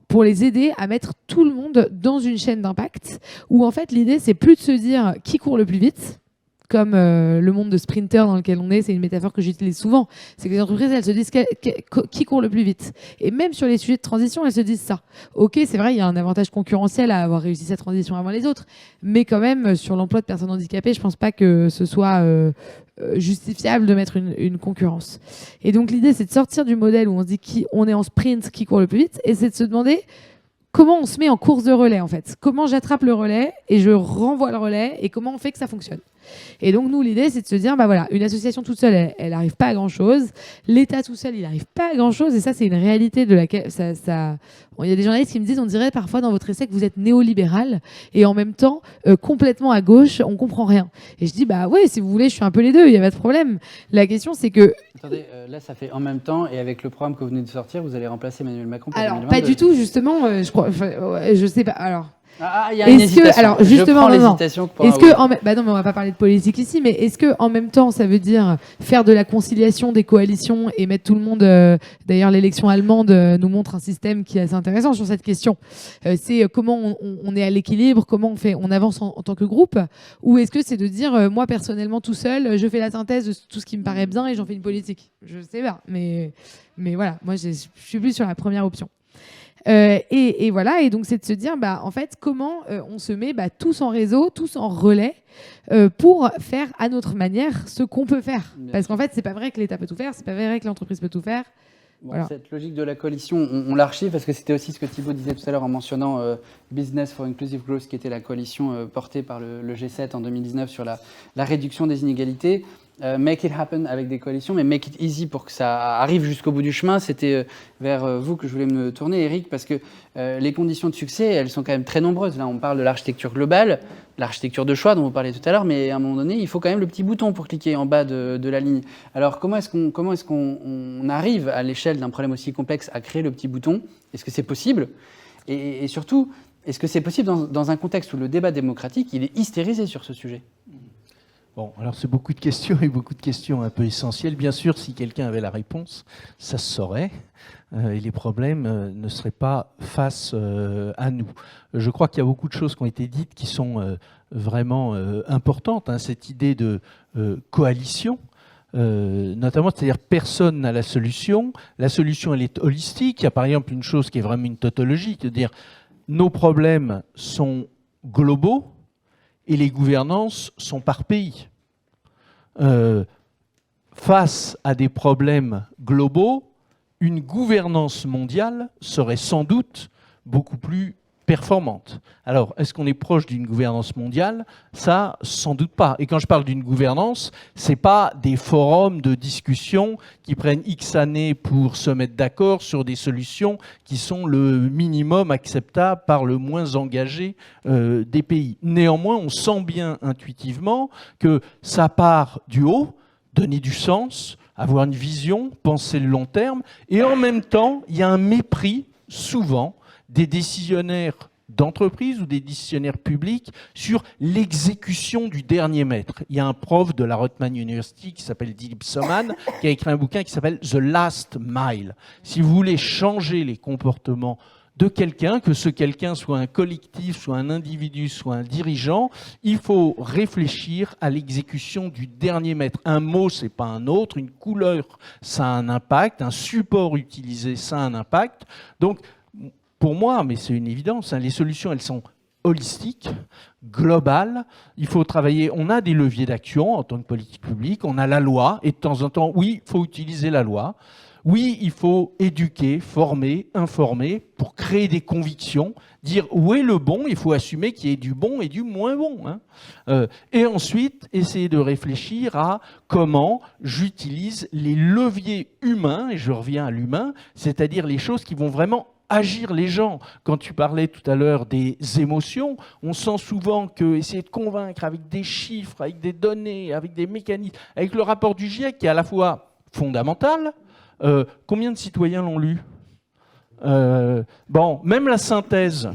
pour les aider à mettre tout le monde dans une chaîne d'impact, où, en fait, l'idée, c'est plus de se dire qui court le plus vite, comme le monde de sprinter dans lequel on est, c'est une métaphore que j'utilise souvent, c'est que les entreprises, elles se disent qui court le plus vite. Et même sur les sujets de transition, elles se disent ça. Ok, c'est vrai, il y a un avantage concurrentiel à avoir réussi cette transition avant les autres, mais quand même, sur l'emploi de personnes handicapées, je pense pas que ce soit justifiable de mettre une concurrence. Et donc l'idée, c'est de sortir du modèle où on se dit on est en sprint, qui court le plus vite, et c'est de se demander comment on se met en course de relais, en fait. Comment j'attrape le relais et je renvoie le relais, et comment on fait que ça fonctionne. Et donc, nous, l'idée, c'est de se dire, bah voilà, une association toute seule, elle n'arrive pas à grand-chose. L'État tout seul, il n'arrive pas à grand-chose. Et ça, c'est une réalité de laquelle il y a des journalistes qui me disent, on dirait parfois dans votre essai que vous êtes néolibéral et en même temps complètement à gauche, on comprend rien. Et je dis, bah ouais, si vous voulez, je suis un peu les deux, il n'y a pas de problème. La question, c'est que... Attendez, là, ça fait en même temps, et avec le programme que vous venez de sortir, vous allez remplacer Emmanuel Macron pour Alors, 2022. pas du tout, justement, je crois, je sais pas. Alors... il y a une hésitation. Alors, justement, je prends non. l'hésitation pour Est-ce que bah non, mais on va pas parler de politique ici, mais est-ce que en même temps, ça veut dire faire de la conciliation des coalitions et mettre tout le monde d'ailleurs, l'élection allemande nous montre un système qui est assez intéressant sur cette question. C'est comment on est à l'équilibre, comment on avance en tant que groupe, ou est-ce que c'est de dire moi personnellement tout seul, je fais la synthèse de tout ce qui me paraît bien et j'en fais une politique. Je sais pas, mais voilà, moi je suis plus sur la première option. Et voilà, et donc c'est de se dire, bah, en fait, comment on se met tous en réseau, tous en relais, pour faire à notre manière ce qu'on peut faire. Parce qu'en fait, c'est pas vrai que l'État peut tout faire, c'est pas vrai que l'entreprise peut tout faire. Bon, voilà. Cette logique de la coalition, on l'archive parce que c'était aussi ce que Thibaut disait tout à l'heure en mentionnant Business for Inclusive Growth, qui était la coalition portée par le G7 en 2019 sur la réduction des inégalités. Make it happen avec des coalitions, mais make it easy pour que ça arrive jusqu'au bout du chemin. C'était vers vous que je voulais me tourner, Eric, parce que les conditions de succès, elles sont quand même très nombreuses. Là, on parle de l'architecture globale, l'architecture de choix dont vous parliez tout à l'heure, mais à un moment donné, il faut quand même le petit bouton pour cliquer en bas de la ligne. Alors, comment est-ce qu'on arrive à l'échelle d'un problème aussi complexe à créer le petit bouton? Est-ce que c'est possible? Et surtout, est-ce que c'est possible dans un contexte où le débat démocratique, il est hystérisé sur ce sujet? Bon, alors c'est beaucoup de questions et beaucoup de questions un peu essentielles. Bien sûr, si quelqu'un avait la réponse, ça se saurait et les problèmes ne seraient pas face à nous. Je crois qu'il y a beaucoup de choses qui ont été dites qui sont vraiment importantes. Hein, cette idée de coalition, notamment, c'est-à-dire personne n'a la solution. La solution, elle est holistique. Il y a par exemple une chose qui est vraiment une tautologie, c'est-à-dire nos problèmes sont globaux, et les gouvernances sont par pays. Face à des problèmes globaux, une gouvernance mondiale serait sans doute beaucoup plus performante. Alors, est-ce qu'on est proche d'une gouvernance mondiale? Ça, sans doute pas. Et quand je parle d'une gouvernance, c'est pas des forums de discussion qui prennent X années pour se mettre d'accord sur des solutions qui sont le minimum acceptable par le moins engagé des pays. Néanmoins, on sent bien intuitivement que ça part du haut, donner du sens, avoir une vision, penser le long terme, et en même temps, il y a un mépris, souvent, des décisionnaires d'entreprise ou des décisionnaires publics sur l'exécution du dernier mètre. Il y a un prof de la Rutman University qui s'appelle Dilip Soman qui a écrit un bouquin qui s'appelle The Last Mile. Si vous voulez changer les comportements de quelqu'un, que ce quelqu'un soit un collectif, soit un individu, soit un dirigeant, il faut réfléchir à l'exécution du dernier mètre. Un mot, c'est pas un autre, une couleur, ça a un impact, un support utilisé, ça a un impact. Donc, pour moi, mais c'est une évidence, hein, les solutions, elles sont holistiques, globales. Il faut travailler, on a des leviers d'action en tant que politique publique, on a la loi, et de temps en temps, oui, il faut utiliser la loi. Oui, il faut éduquer, former, informer pour créer des convictions, dire où est le bon, il faut assumer qu'il y ait du bon et du moins bon. Hein. Et ensuite, essayer de réfléchir à comment j'utilise les leviers humains, et je reviens à l'humain, c'est-à-dire les choses qui vont vraiment agir les gens. Quand tu parlais tout à l'heure des émotions, on sent souvent qu'essayer de convaincre avec des chiffres, avec des données, avec des mécanismes, avec le rapport du GIEC qui est à la fois fondamental. Combien de citoyens l'ont lu ? Bon, même la synthèse.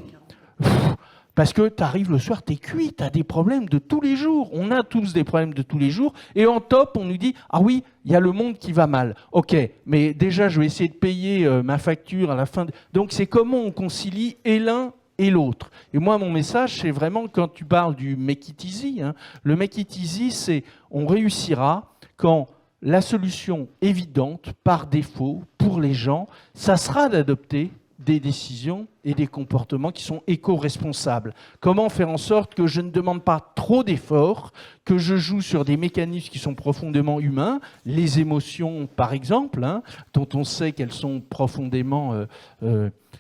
Parce que tu arrives le soir, tu es cuit, tu as des problèmes de tous les jours. On a tous des problèmes de tous les jours. Et en top, on nous dit « Ah oui, il y a le monde qui va mal. » Ok, mais déjà, je vais essayer de payer ma facture à la fin. Donc, c'est comment on concilie et l'un et l'autre. Et moi, mon message, c'est vraiment quand tu parles du make it easy. Le make it easy, c'est on réussira quand la solution évidente, par défaut, pour les gens, ça sera d'adopter des décisions et des comportements qui sont éco-responsables. Comment faire en sorte que je ne demande pas trop d'efforts, que je joue sur des mécanismes qui sont profondément humains, les émotions par exemple, dont on sait qu'elles sont profondément,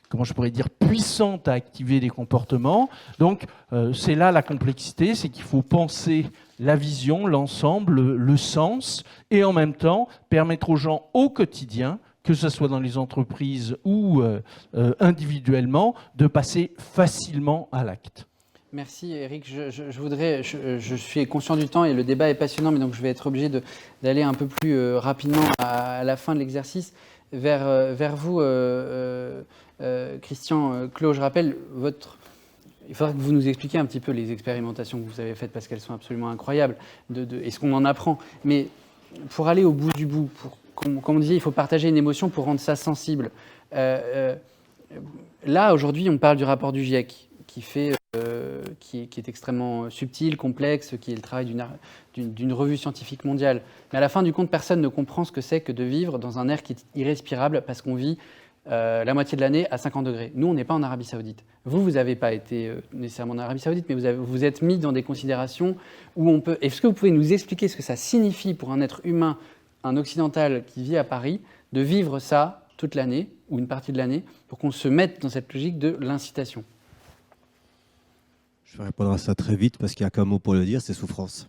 comment je pourrais dire, puissantes à activer des comportements. Donc c'est là la complexité, c'est qu'il faut penser la vision, l'ensemble, le sens, et en même temps permettre aux gens au quotidien, que ce soit dans les entreprises ou individuellement, de passer facilement à l'acte. Merci Eric. Je suis conscient du temps et le débat est passionnant, mais donc je vais être obligé d'aller un peu plus rapidement à la fin de l'exercice vers vous, Christian Clot. Je rappelle il faudra que vous nous expliquiez un petit peu les expérimentations que vous avez faites parce qu'elles sont absolument incroyables et ce qu'on en apprend. Mais pour aller au bout du bout, comme on disait, il faut partager une émotion pour rendre ça sensible. Là, aujourd'hui, on parle du rapport du GIEC qui est extrêmement subtil, complexe, qui est le travail d'une revue scientifique mondiale. Mais à la fin du compte, personne ne comprend ce que c'est que de vivre dans un air qui est irrespirable parce qu'on vit la moitié de l'année à 50 degrés. Nous, on n'est pas en Arabie Saoudite. Vous n'avez pas été nécessairement en Arabie Saoudite, mais vous êtes mis dans des considérations où on peut... Est-ce que vous pouvez nous expliquer ce que ça signifie pour un être humain, un occidental qui vit à Paris, de vivre ça toute l'année, ou une partie de l'année, pour qu'on se mette dans cette logique de l'incitation? Je vais répondre à ça très vite parce qu'il n'y a qu'un mot pour le dire, c'est souffrance.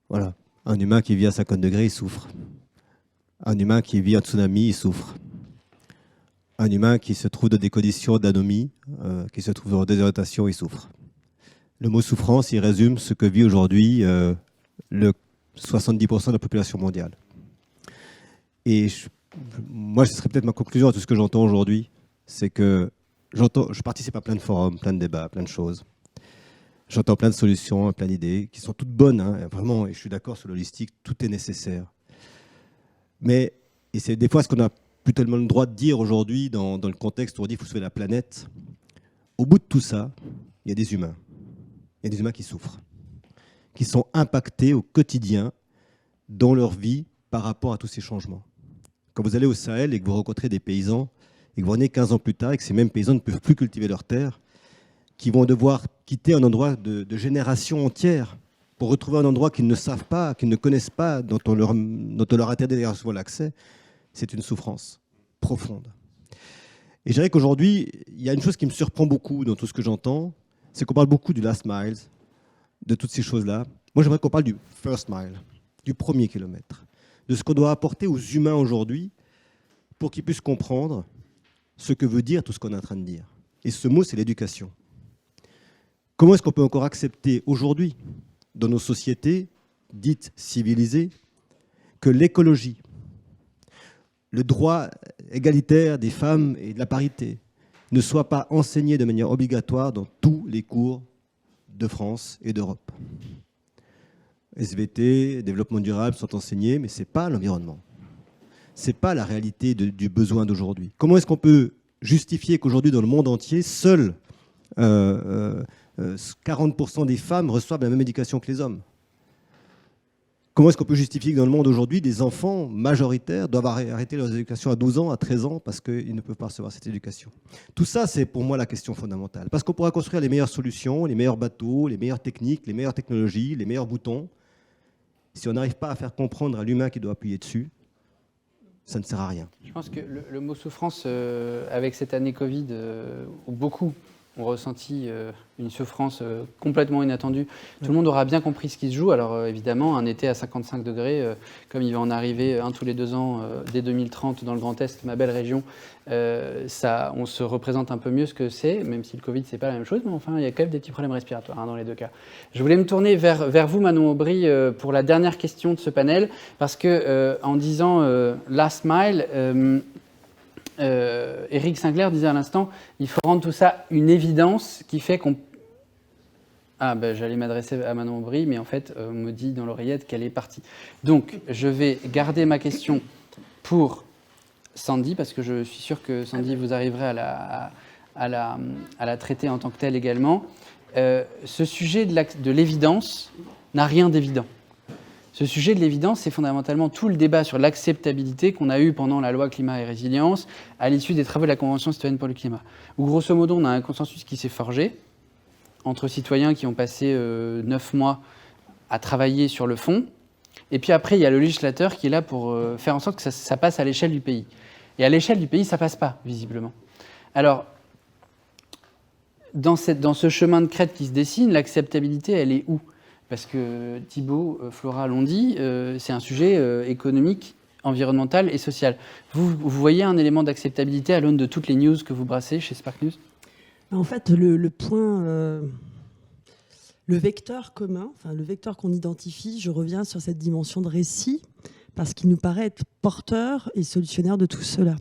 Voilà. Un humain qui vit à 50 degrés, il souffre. Un humain qui vit un tsunami, il souffre. Un humain qui se trouve dans des conditions d'anomie, qui se trouve en désorientation, il souffre. Le mot souffrance, il résume ce que vit aujourd'hui le 70% de la population mondiale. Et moi, ce serait peut-être ma conclusion à tout ce que j'entends aujourd'hui, c'est que je participe à plein de forums, plein de débats, plein de choses. J'entends plein de solutions, plein d'idées qui sont toutes bonnes, vraiment, et je suis d'accord sur l'holistique, tout est nécessaire. Mais, et c'est des fois ce qu'on n'a plus tellement le droit de dire aujourd'hui dans le contexte où on dit qu'il faut sauver la planète, au bout de tout ça, il y a des humains. Il y a des humains qui souffrent, qui sont impactés au quotidien dans leur vie par rapport à tous ces changements. Quand vous allez au Sahel et que vous rencontrez des paysans, et que vous revenez 15 ans plus tard et que ces mêmes paysans ne peuvent plus cultiver leurs terres, qui vont devoir quitter un endroit de générations entières pour retrouver un endroit qu'ils ne savent pas, qu'ils ne connaissent pas, dont on leur interdit souvent l'accès, c'est une souffrance profonde. Et je dirais qu'aujourd'hui, il y a une chose qui me surprend beaucoup dans tout ce que j'entends, c'est qu'on parle beaucoup du last mile, de toutes ces choses-là. Moi, j'aimerais qu'on parle du first mile, du premier kilomètre, de ce qu'on doit apporter aux humains aujourd'hui pour qu'ils puissent comprendre ce que veut dire tout ce qu'on est en train de dire. Et ce mot, c'est l'éducation. Comment est-ce qu'on peut encore accepter aujourd'hui, dans nos sociétés dites civilisées, que l'écologie, le droit égalitaire des femmes et de la parité ne soit pas enseigné de manière obligatoire dans tous les cours de France et d'Europe? SVT, développement durable sont enseignés, mais ce n'est pas l'environnement. Ce n'est pas la réalité du besoin d'aujourd'hui. Comment est-ce qu'on peut justifier qu'aujourd'hui, dans le monde entier, seuls 40% des femmes reçoivent la même éducation que les hommes? Comment est-ce qu'on peut justifier que dans le monde aujourd'hui, des enfants majoritaires doivent arrêter leur éducation à 12 ans, à 13 ans, parce qu'ils ne peuvent pas recevoir cette éducation? Tout ça, c'est pour moi la question fondamentale. Parce qu'on pourra construire les meilleures solutions, les meilleurs bateaux, les meilleures techniques, les meilleures technologies, les meilleurs boutons. Si on n'arrive pas à faire comprendre à l'humain qui doit appuyer dessus, ça ne sert à rien. Je pense que le mot souffrance, avec cette année Covid, où beaucoup ont ressenti une souffrance complètement inattendue. Tout le monde aura bien compris ce qui se joue. Alors évidemment, un été à 55 degrés, comme il va en arriver un tous les 2 ans dès 2030 dans le Grand Est, ma belle région, on se représente un peu mieux ce que c'est, même si le Covid, c'est pas la même chose, mais enfin, il y a quand même des petits problèmes respiratoires dans les 2 cas. Je voulais me tourner vers vous, Manon Aubry, pour la dernière question de ce panel, parce que en disant last mile, Éric Sinclair disait à l'instant, il faut rendre tout ça une évidence qui fait qu'on... Ah, j'allais m'adresser à Manon Aubry, mais en fait, on me dit dans l'oreillette qu'elle est partie. Donc, je vais garder ma question pour Sandy, parce que je suis sûr que Sandy, vous arriverez à la traiter en tant que telle également. Ce sujet de l'évidence n'a rien d'évident. Ce sujet de l'évidence, c'est fondamentalement tout le débat sur l'acceptabilité qu'on a eu pendant la loi climat et résilience à l'issue des travaux de la Convention citoyenne pour le climat, où grosso modo on a un consensus qui s'est forgé entre citoyens qui ont passé 9 mois à travailler sur le fond, et puis après il y a le législateur qui est là pour faire en sorte que ça passe à l'échelle du pays. Et à l'échelle du pays, ça passe pas, visiblement. Alors, dans ce chemin de crête qui se dessine, l'acceptabilité, elle est où ? Parce que Thibault, Flora l'ont dit, c'est un sujet économique, environnemental et social. Vous voyez un élément d'acceptabilité à l'aune de toutes les news que vous brassez chez Spark News ? En fait, le point, le vecteur commun, enfin le vecteur qu'on identifie, je reviens sur cette dimension de récit, parce qu'il nous paraît être porteur et solutionnaire de tout cela.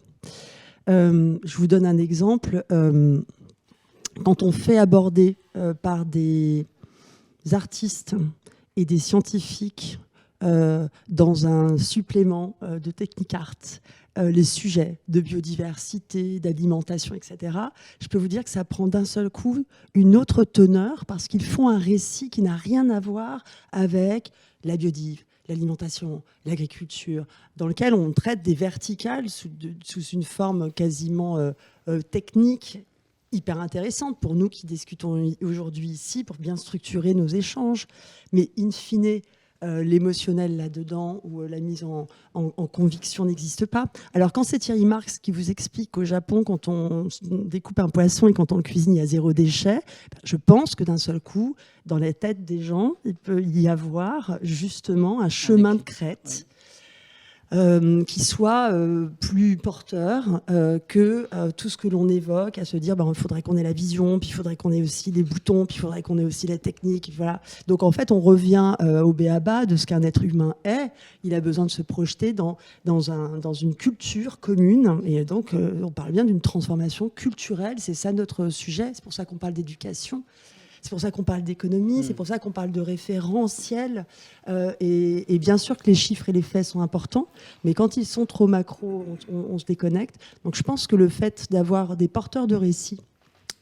Je vous donne un exemple. Quand on fait aborder par des artistes et des scientifiques dans un supplément de Technicart les sujets de biodiversité, d'alimentation, etc., je peux vous dire que ça prend d'un seul coup une autre teneur parce qu'ils font un récit qui n'a rien à voir avec la biodive, l'alimentation, l'agriculture, dans lequel on traite des verticales sous une forme quasiment technique, hyper intéressante pour nous qui discutons aujourd'hui ici, pour bien structurer nos échanges. Mais in fine, l'émotionnel là-dedans ou la mise en conviction n'existe pas. Alors quand c'est Thierry Marx qui vous explique qu'au Japon, quand on découpe un poisson et quand on le cuisine, il y a 0 déchet, je pense que d'un seul coup, dans la tête des gens, il peut y avoir justement un chemin de crête qui soit plus porteur que tout ce que l'on évoque, à se dire il faudrait qu'on ait la vision, puis il faudrait qu'on ait aussi les boutons, puis il faudrait qu'on ait aussi la technique. Voilà. Donc en fait, on revient au b.a.-ba de ce qu'un être humain est. Il a besoin de se projeter dans une culture commune. Et donc, on parle bien d'une transformation culturelle. C'est ça notre sujet. C'est pour ça qu'on parle d'éducation. C'est pour ça qu'on parle d'économie, c'est pour ça qu'on parle de référentiel. Et bien sûr que les chiffres et les faits sont importants, mais quand ils sont trop macro, on se déconnecte. Donc je pense que le fait d'avoir des porteurs de récits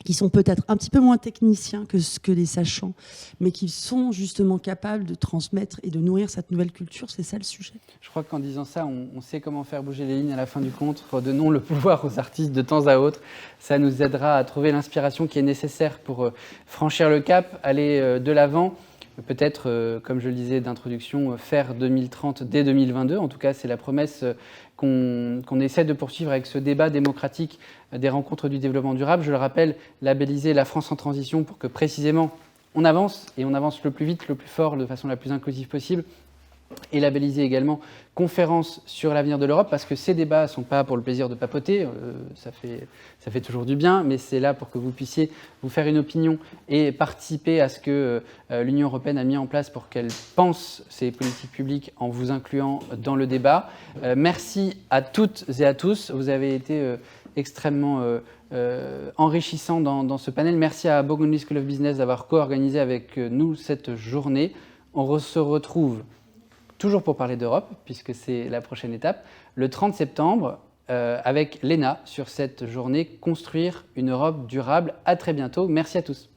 qui sont peut-être un petit peu moins techniciens que les sachants, mais qui sont justement capables de transmettre et de nourrir cette nouvelle culture, c'est ça le sujet. Je crois qu'en disant ça, on sait comment faire bouger les lignes à la fin du compte. Redonnons le pouvoir aux artistes de temps à autre. Ça nous aidera à trouver l'inspiration qui est nécessaire pour franchir le cap, aller de l'avant. Peut-être, comme je le disais d'introduction, faire 2030 dès 2022. En tout cas, c'est la promesse qu'on essaie de poursuivre avec ce débat démocratique des rencontres du développement durable. Je le rappelle, labelliser la France en transition pour que précisément on avance, et on avance le plus vite, le plus fort, de façon la plus inclusive possible. Et labelliser également conférence sur l'avenir de l'Europe, parce que ces débats ne sont pas pour le plaisir de papoter, ça fait toujours du bien, mais c'est là pour que vous puissiez vous faire une opinion et participer à ce que l'Union européenne a mis en place pour qu'elle pense ses politiques publiques en vous incluant dans le débat. Merci à toutes et à tous, vous avez été extrêmement enrichissants dans ce panel. Merci à Burgundy School of Business d'avoir co-organisé avec nous cette journée. On se retrouve toujours pour parler d'Europe, puisque c'est la prochaine étape, le 30 septembre, avec l'ENA, sur cette journée « Construire une Europe durable ». À très bientôt. Merci à tous.